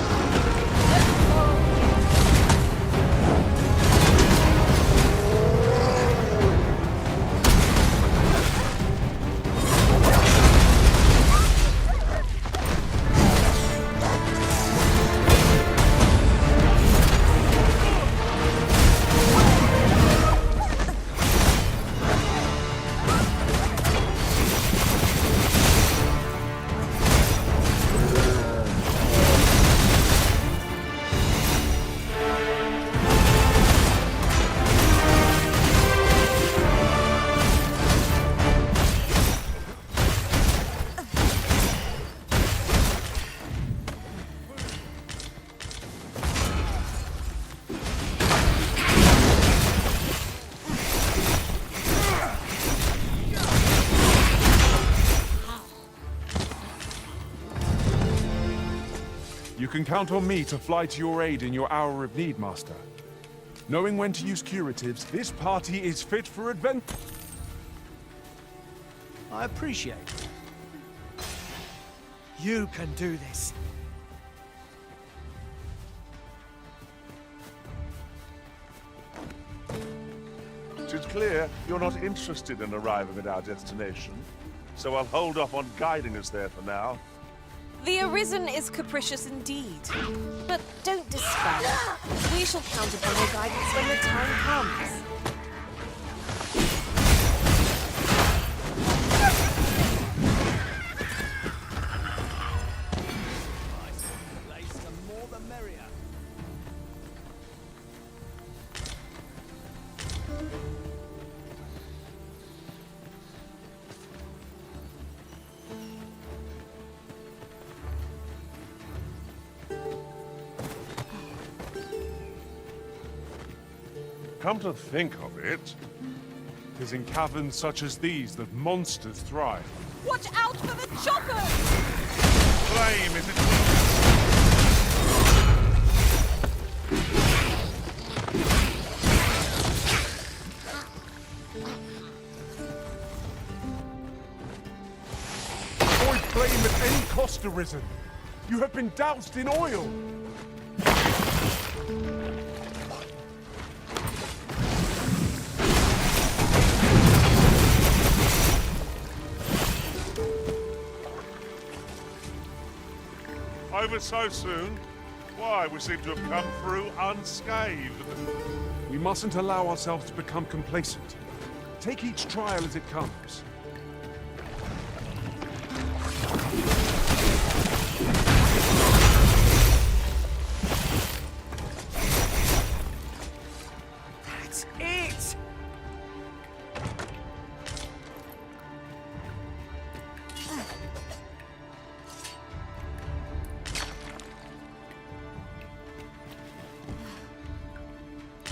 You can count on me to fly to your aid in your hour of need, Master. Knowing when to use curatives, this party is fit for adventure. I appreciate it. You can do this. It's clear you're not interested in arriving at our destination, so I'll hold off on guiding us there for now. The Arisen is capricious indeed. But don't despair. We shall count upon your guidance when the time comes. Come to think of it, It is in caverns such as these that monsters thrive. Watch out for the choppers! flame is its weakness. Avoid flame at any cost, Arisen. You have been doused in oil. Over so soon? Why, we seem to have come through unscathed. We mustn't allow ourselves to become complacent. Take each trial as it comes. That's it!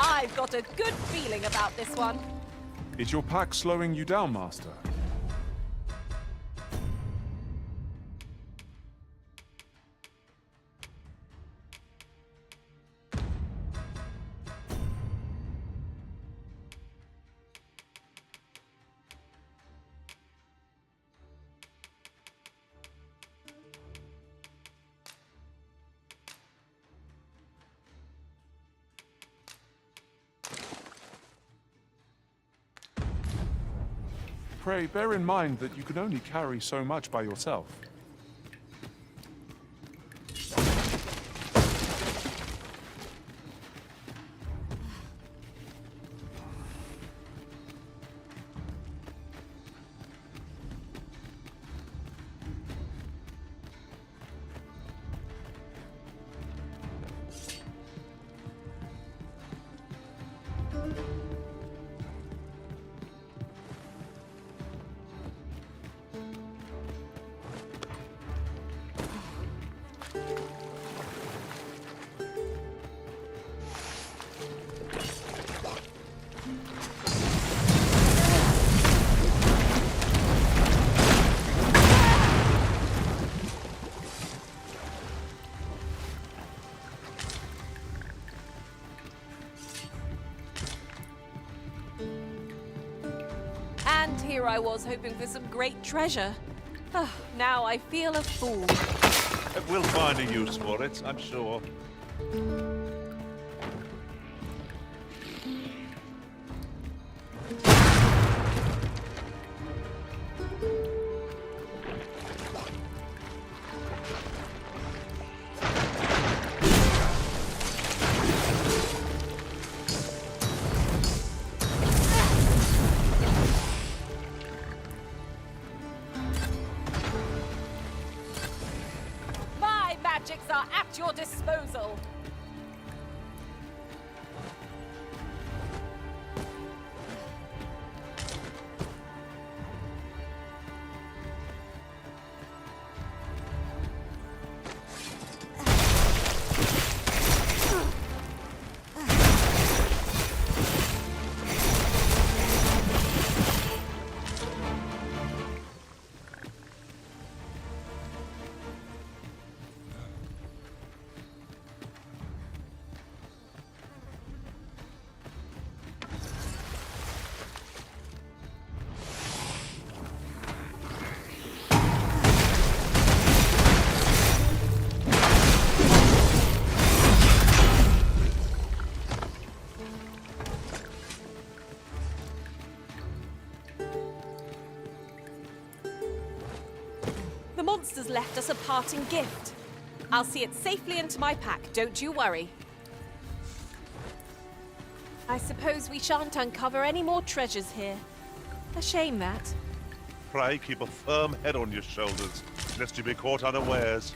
I've got a good feeling about this one. Is your pack slowing you down, Master? Pray, bear in mind that you can only carry so much by yourself. And here I was hoping for some great treasure. Ah, now I feel a fool. We'll find a use for it, I'm sure. My magics are at your disposal. left us a parting gift. I'll see it safely into my pack, don't you worry. I suppose we shan't uncover any more treasures here. A shame that. Pray keep a firm head on your shoulders, lest you be caught unawares.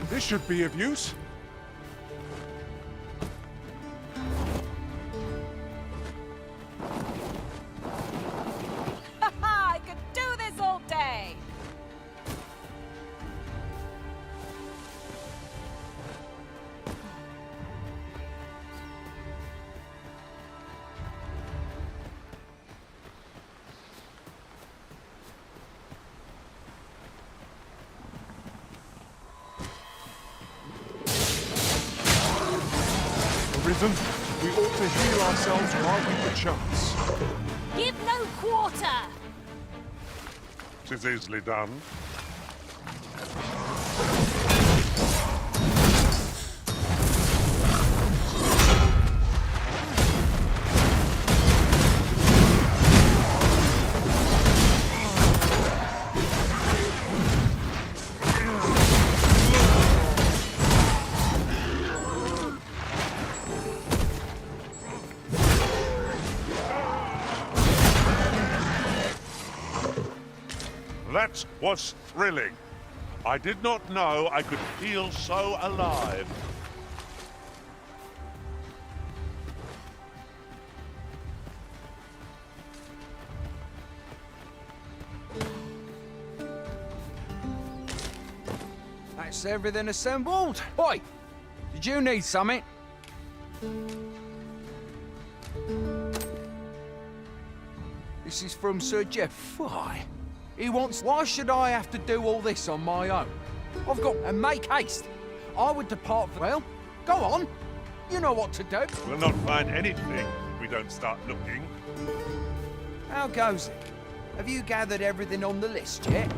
This should be of use. I could do this all day! Arisen, we ought to heal ourselves while we've the chance. Give no quarter! 'Tis easily done. That was thrilling. I did not know I could feel so alive. That's everything assembled. Oi! Did you need something? This is from Sir Jeff. Why? He wants... Why should I have to do all this on my own? I've got... And make haste. I would depart for... Well, go on. You know what to do. We'll not find anything if we don't start looking. How goes it? Have you gathered everything on the list yet?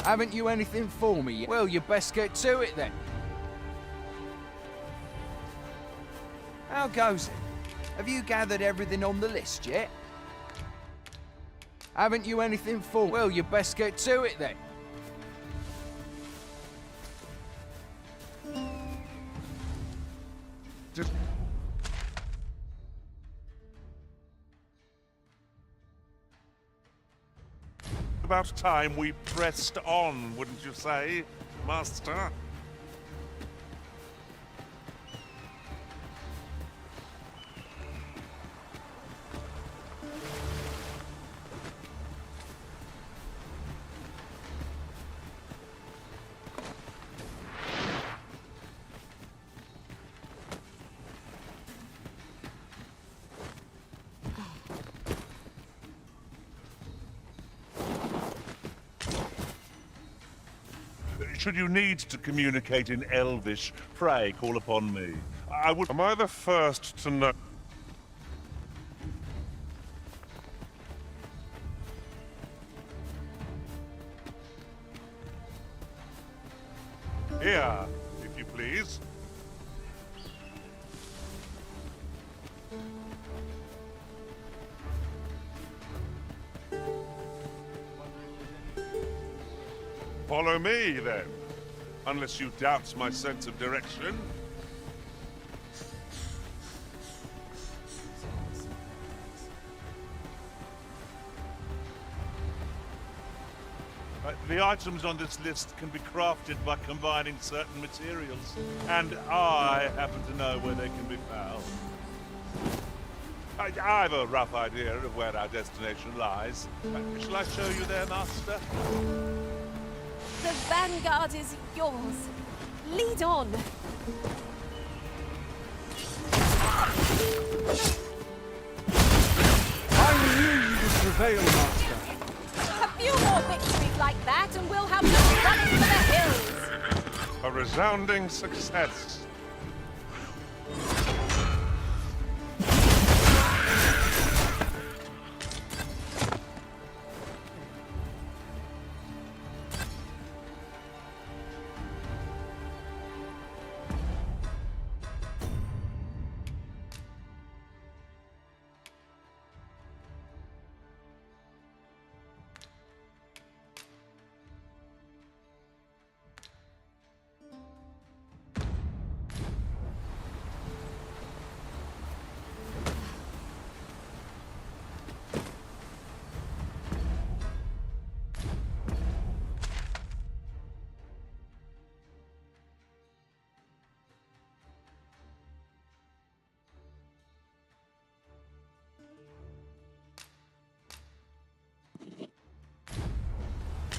Haven't you anything for me yet? Well, you best get to it then. How goes it? Have you gathered everything on the list yet? Haven't you anything for... Well, you best get to it then. Just... About time we pressed on, wouldn't you say, Master? Should you need to communicate in Elvish, pray call upon me. I would... Am I the first to know? Here, if you please. Follow me, then. Unless you doubt my sense of direction. The items on this list can be crafted by combining certain materials, and I happen to know where they can be found. I have a rough idea of where our destination lies. Shall I show you there, Master? The vanguard is yours. Lead on. I knew you would prevail, Master. A few more victories like that, and we'll have them running for the hills. A resounding success.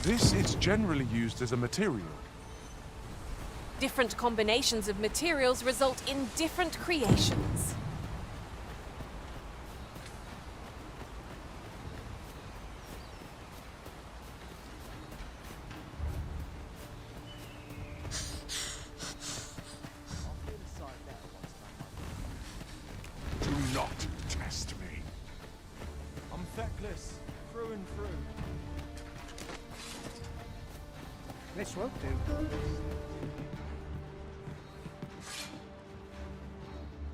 This is generally used as a material. Different combinations of materials result in different creations. Do not test me. I'm feckless, through and through. This won't do.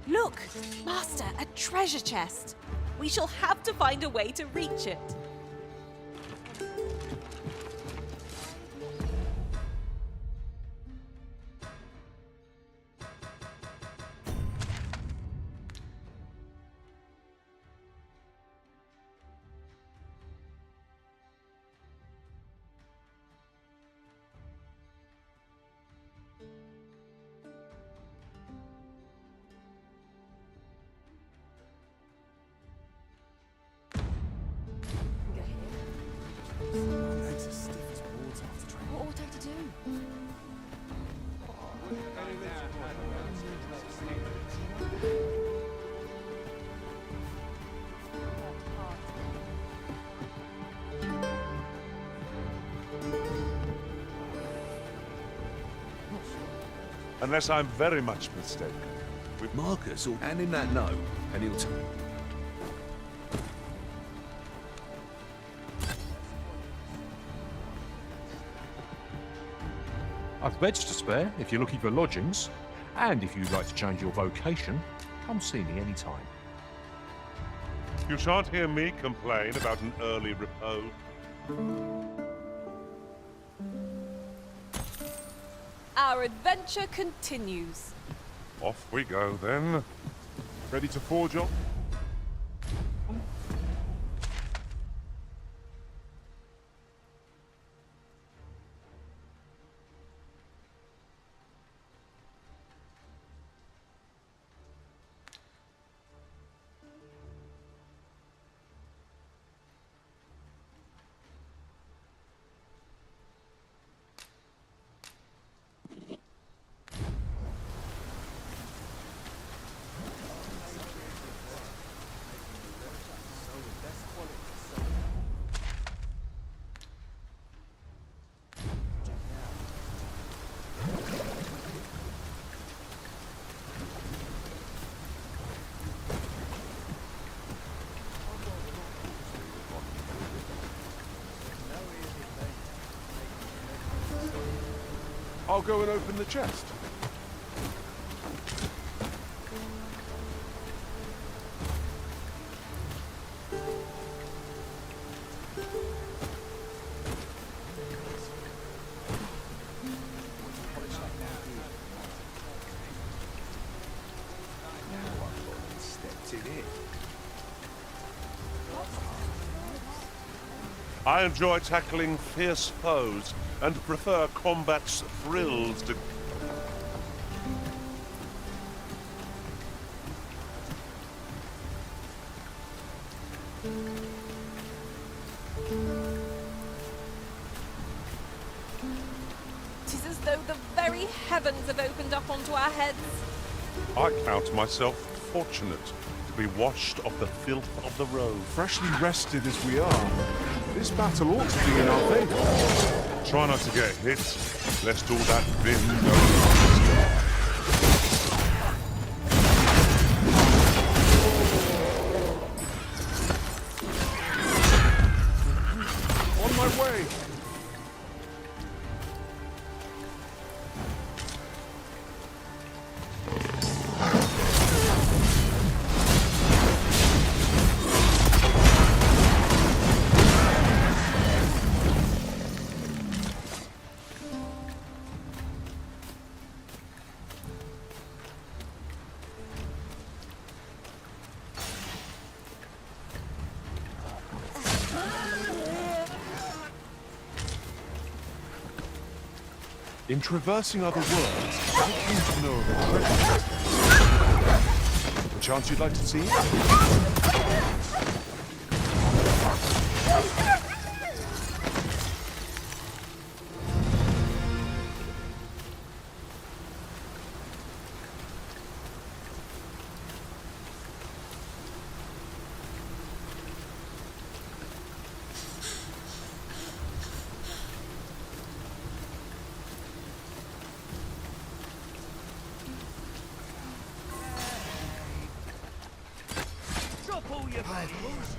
Look! Master, a treasure chest. We shall have to find a way to reach it. What ought I to do? Unless I'm very much mistaken. With Marcus, or hand him that note, and he'll tell. I've beds to spare if you're looking for lodgings. And if you'd like to change your vocation, come see me anytime. You shan't hear me complain about an early repose. Our adventure continues. Off we go then. Ready to forge on? I'll go and open the chest. I enjoy tackling fierce foes and prefer combat's thrills to... Tis as though the very heavens have opened up onto our heads. I count myself fortunate to be washed off the filth of the road. Freshly rested as we are, this battle ought to be in our favour. Try not to get hit, lest all that vim go. On my way! In traversing other worlds, I came to know of a treasure chest. Perchance you'd like to see it? Drop all your valuables.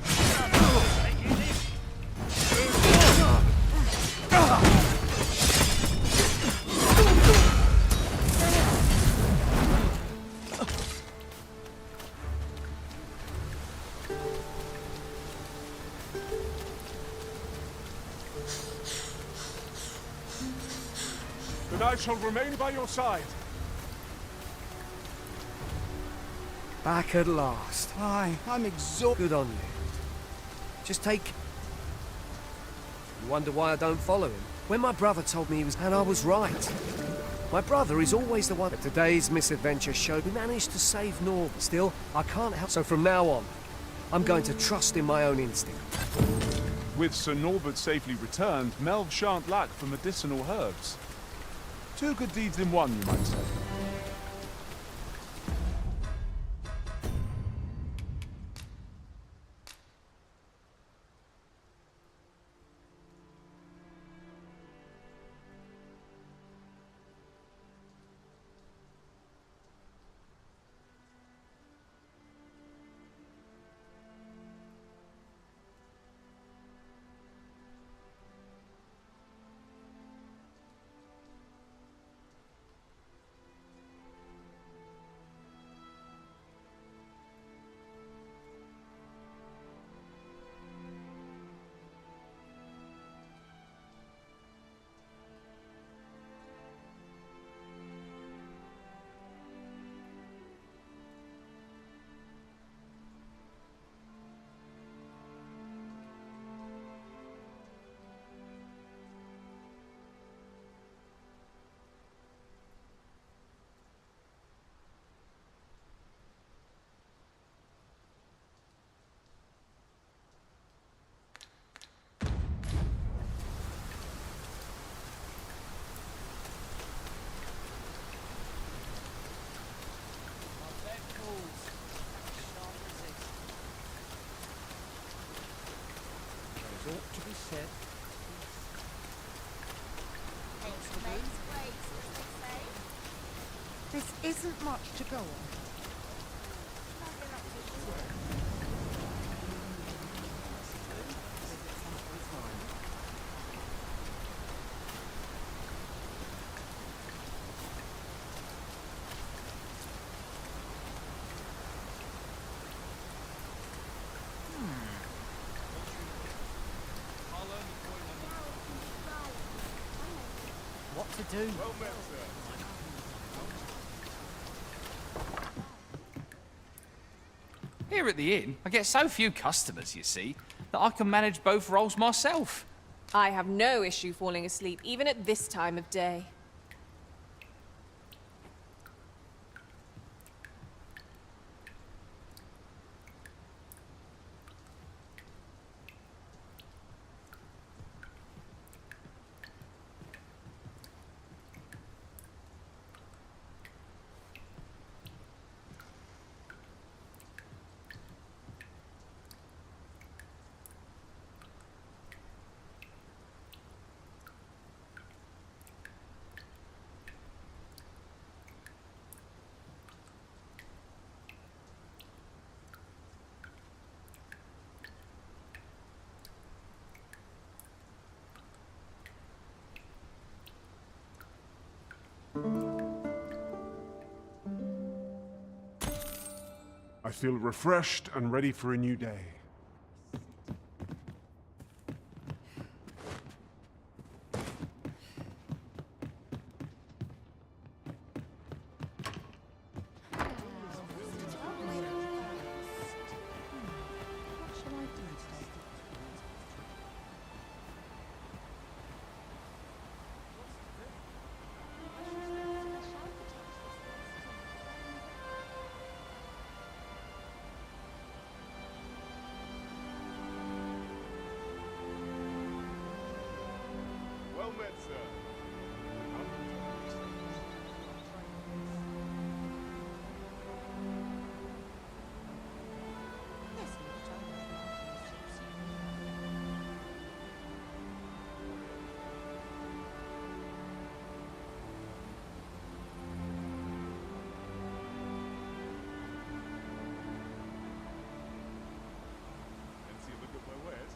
But I shall remain by your side. Back at last. Aye, I'm exhausted. Good on you. Just take... You wonder why I don't follow him? When my brother told me he was... And I was right. My brother is always the one... But today's misadventure showed we managed to save Norb. Still, I can't help... So from now on, I'm going to trust in my own instinct. With Sir Norbert safely returned, Melv shan't lack for medicinal herbs. Two good deeds in one, you might say. Ought to be said. This isn't much to go on. What to do? Here at the inn, I get so few customers, you see, that I can manage both roles myself. I have no issue falling asleep, even at this time of day. I feel refreshed and ready for a new day. Well met, sir. Fancy a look at my wares?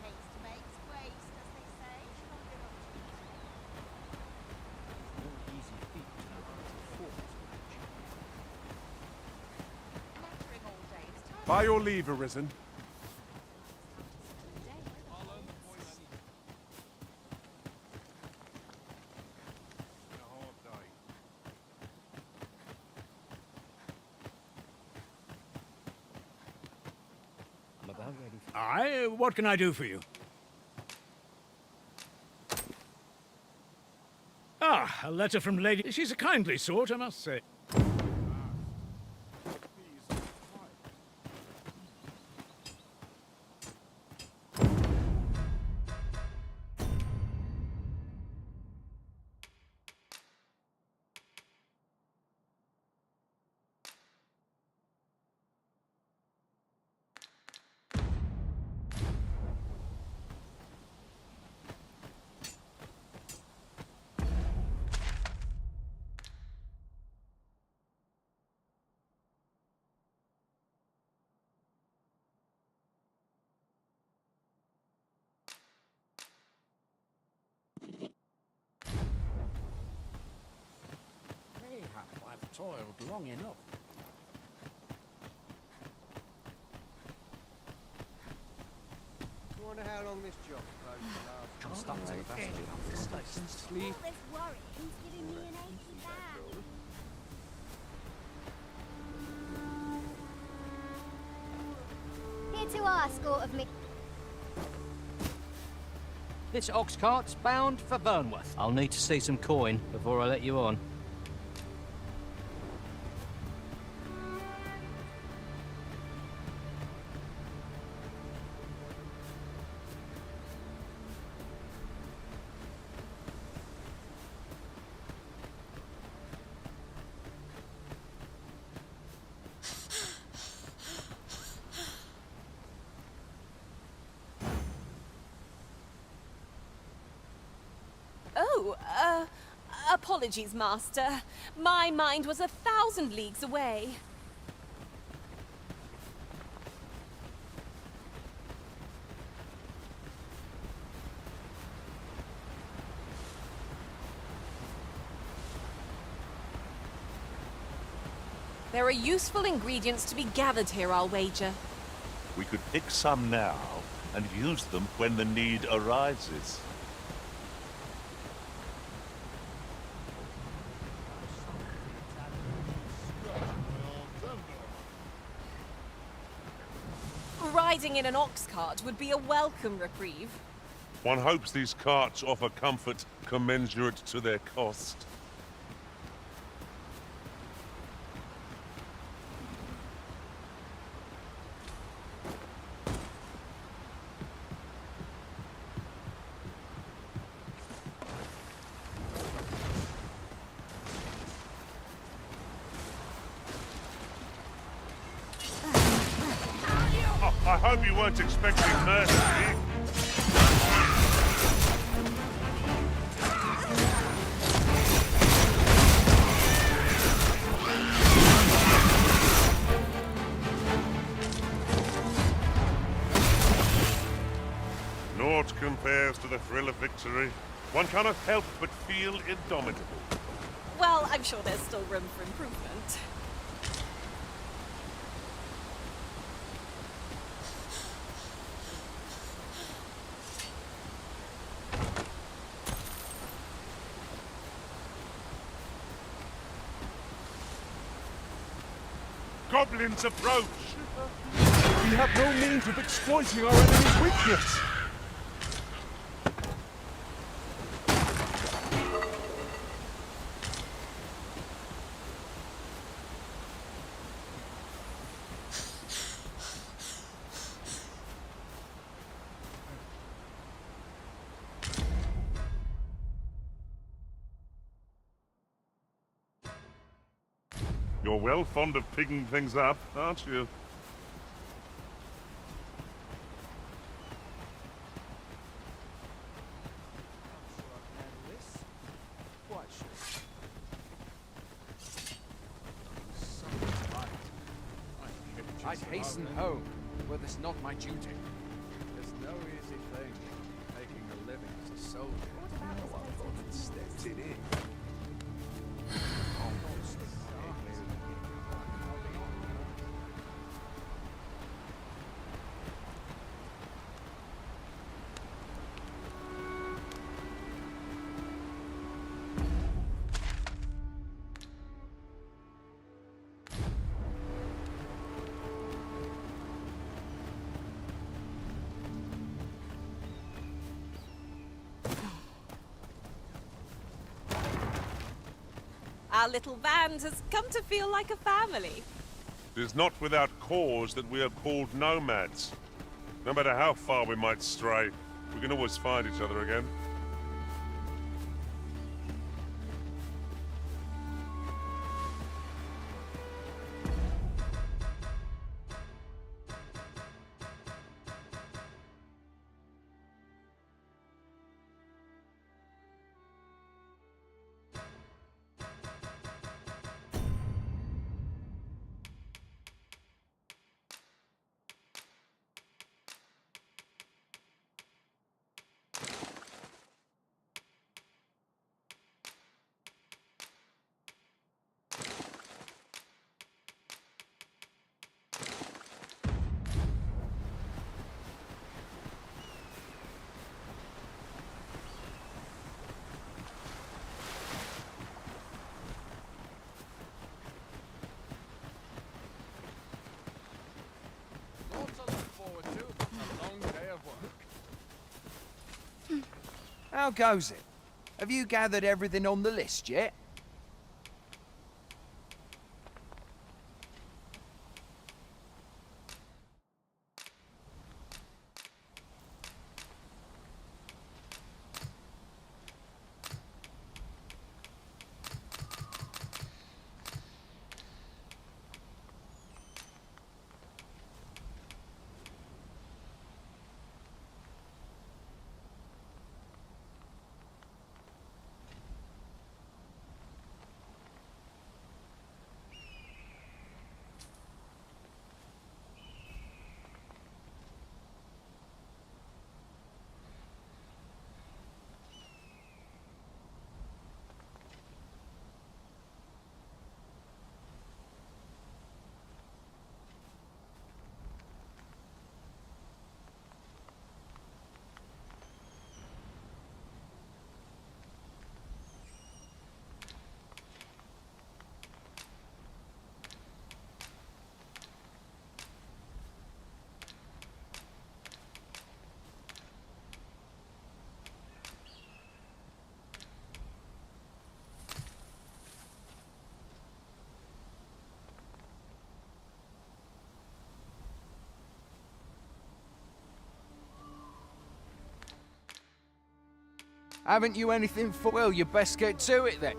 Haste makes waste, as they say. Nattering all day. It's time By your leave, Arisen. I'm about ready. Aye, what can I do for you? Ah, a letter from Lady... She's a kindly sort, I must say. I've toiled long enough. I wonder how long this job Can't stop to the passage up this station. Sleep. all this worrying's giving me an achy back. Here to ask aught of me. This ox cart's bound for Burnworth. I'll need to see some coin before I let you on. Oh, apologies, Master. My mind was 1,000 leagues away. There are useful ingredients to be gathered here, I'll wager. We could pick some now and use them when the need arises. Riding in an ox cart would be a welcome reprieve. One hopes these carts offer comfort commensurate to their cost. I hope you weren't expecting mercy. Naught compares to the thrill of victory. One cannot help but feel indomitable. Well, I'm sure there's still room for improvement. Goblins approach! We have no means of exploiting our enemy's weakness! You're well fond of picking things up, aren't you? I'd hasten home, were this not my duty. There's no easy thing, making a living as a soldier. No one thought it stepped it in. Our little band has come to feel like a family. It is not without cause that we are called nomads. No matter how far we might stray, we can always find each other again. How goes it? Have you gathered everything on the list yet? Haven't you anything for... Well, you best get to it then.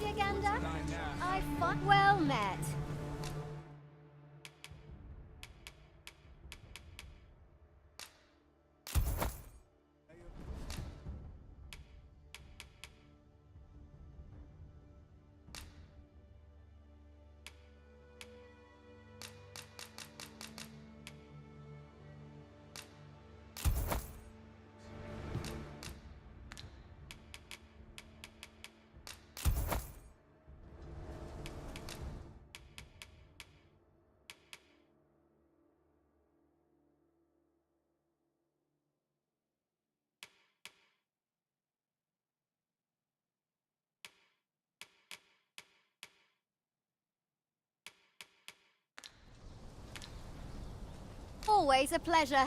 fancy a gander? I find well met. Always a pleasure.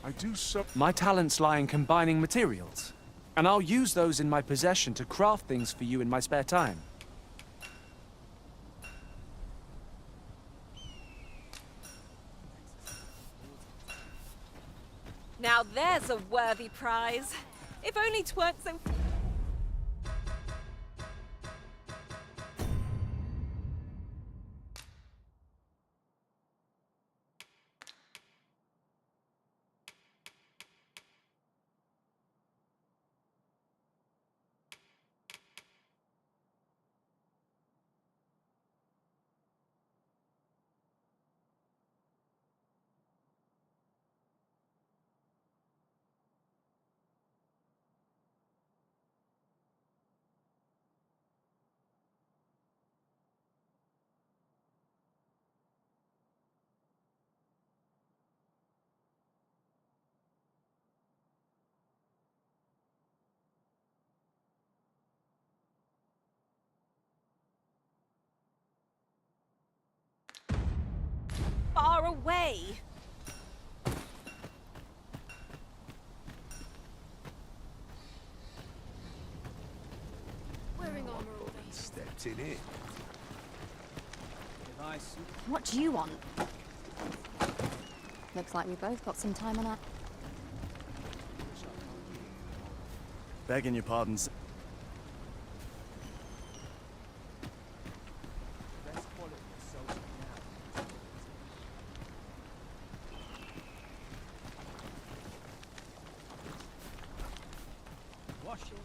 I do so. My talents lie in combining materials, and I'll use those in my possession to craft things for you in my spare time. Now there's a worthy prize. If only 'tweren't so... far away. Wearing armor all day. Stepped in it. What do you want? Looks like we both got some time on our... Begging your pardon, sir.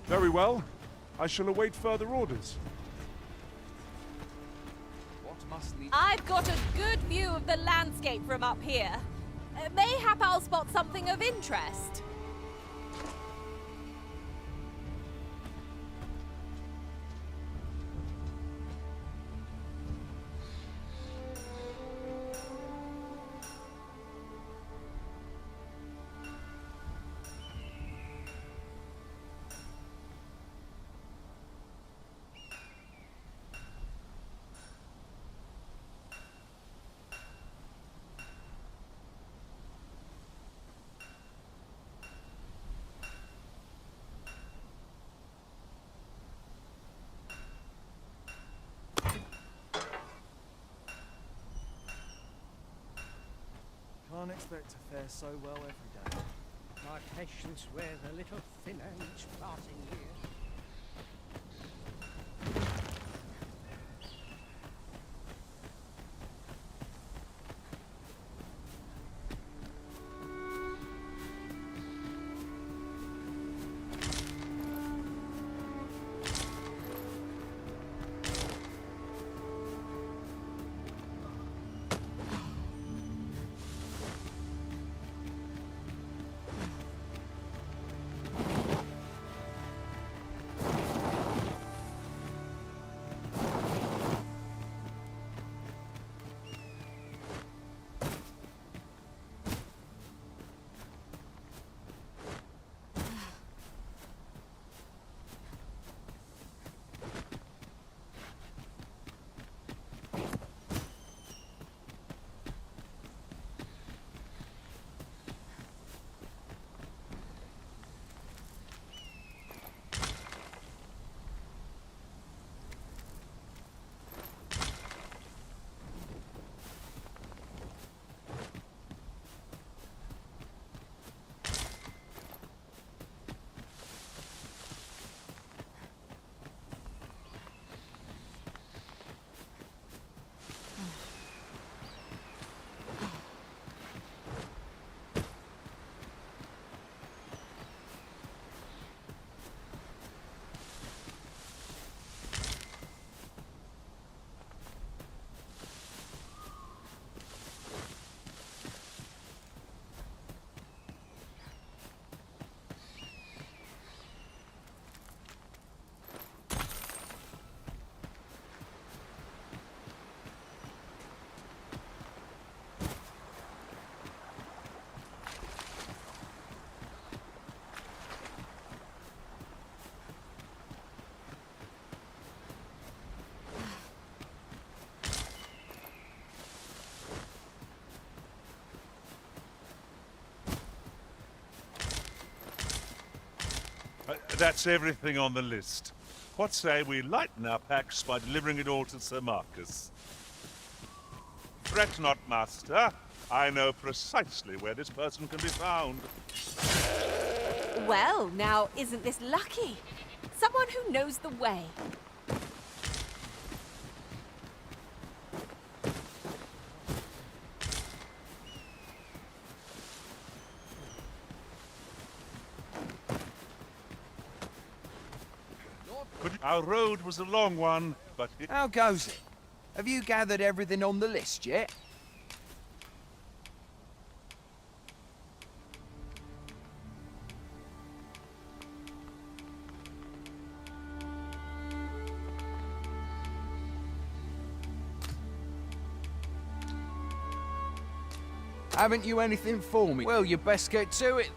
Very well. I shall await further orders. I've got a good view of the landscape from up here. Mayhap I'll spot something of interest. Can't expect to fare so well every day. My patience wears a little thinner each passing year. That's everything on the list. What say we lighten our packs by delivering it all to Sir Marcus? Fret not, Master. I know precisely where this person can be found. Well, now, isn't this lucky? Someone who knows the way. Our road was a long one, but How goes it? Have you gathered everything on the list yet? Haven't you anything for me? Well, you best get to it.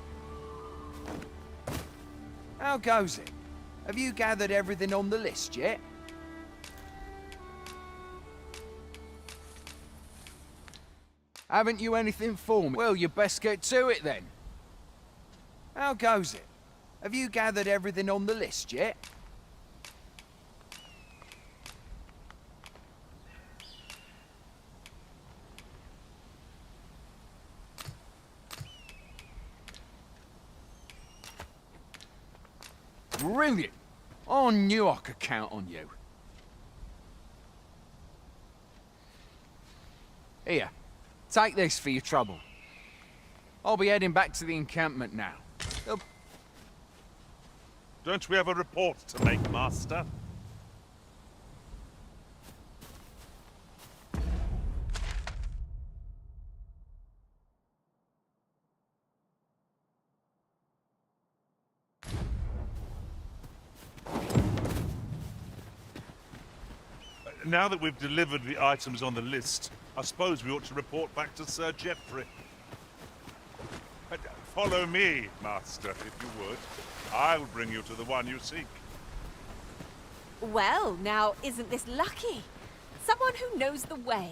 How goes it? Have you gathered everything on the list yet? Haven't you anything for me? Well, you best get to it then. How goes it? Have you gathered everything on the list yet? Brilliant! I knew I could count on you. Here, take this for your trouble. I'll be heading back to the encampment now. don't we have a report to make, Master? Now that we've delivered the items on the list, I suppose we ought to report back to Sir Geoffrey. Follow me, Master, if you would. I'll bring you to the one you seek. Well, now, isn't this lucky? Someone who knows the way.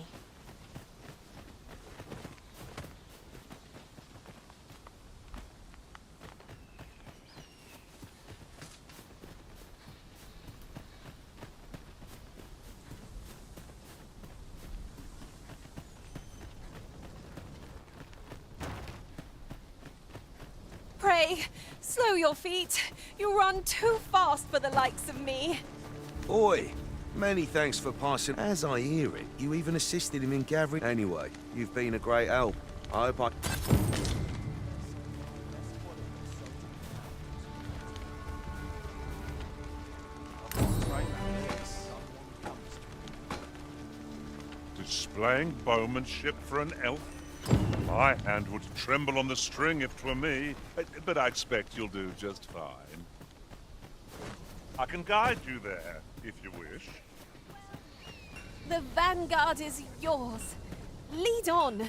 Pray, slow your feet. You run too fast for the likes of me. Oi! Many thanks for passing. As I hear it, you even assisted him in gathering. Anyway, you've been a great help. I hope I... Displaying bowmanship for an elf? My hand would tremble on the string if 'twere me, but I expect you'll do just fine. I can guide you there, if you wish. The vanguard is yours. Lead on.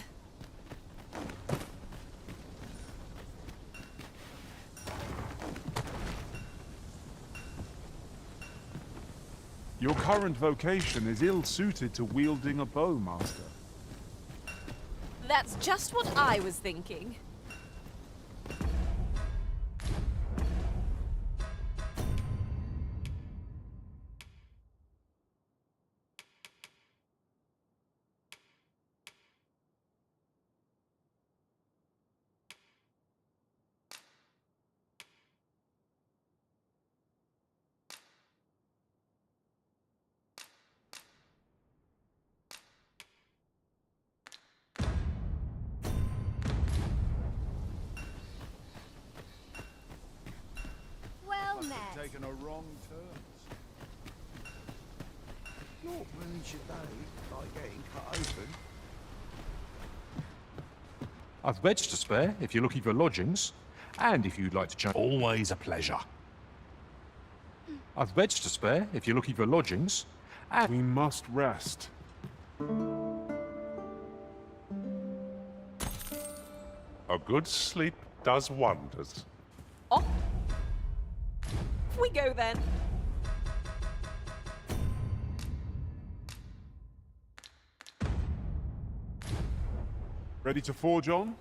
Your current vocation is ill-suited to wielding a bow, Master. That's just what I was thinking. Taken a wrong turn. Not ruins your day, like getting cut open. I've beds to spare if you're looking for lodgings, and if you'd like to change. Always a pleasure. I've beds to spare if you're looking for lodgings, and we must rest. A good sleep does wonders. Oh. We go then. Ready to forge on?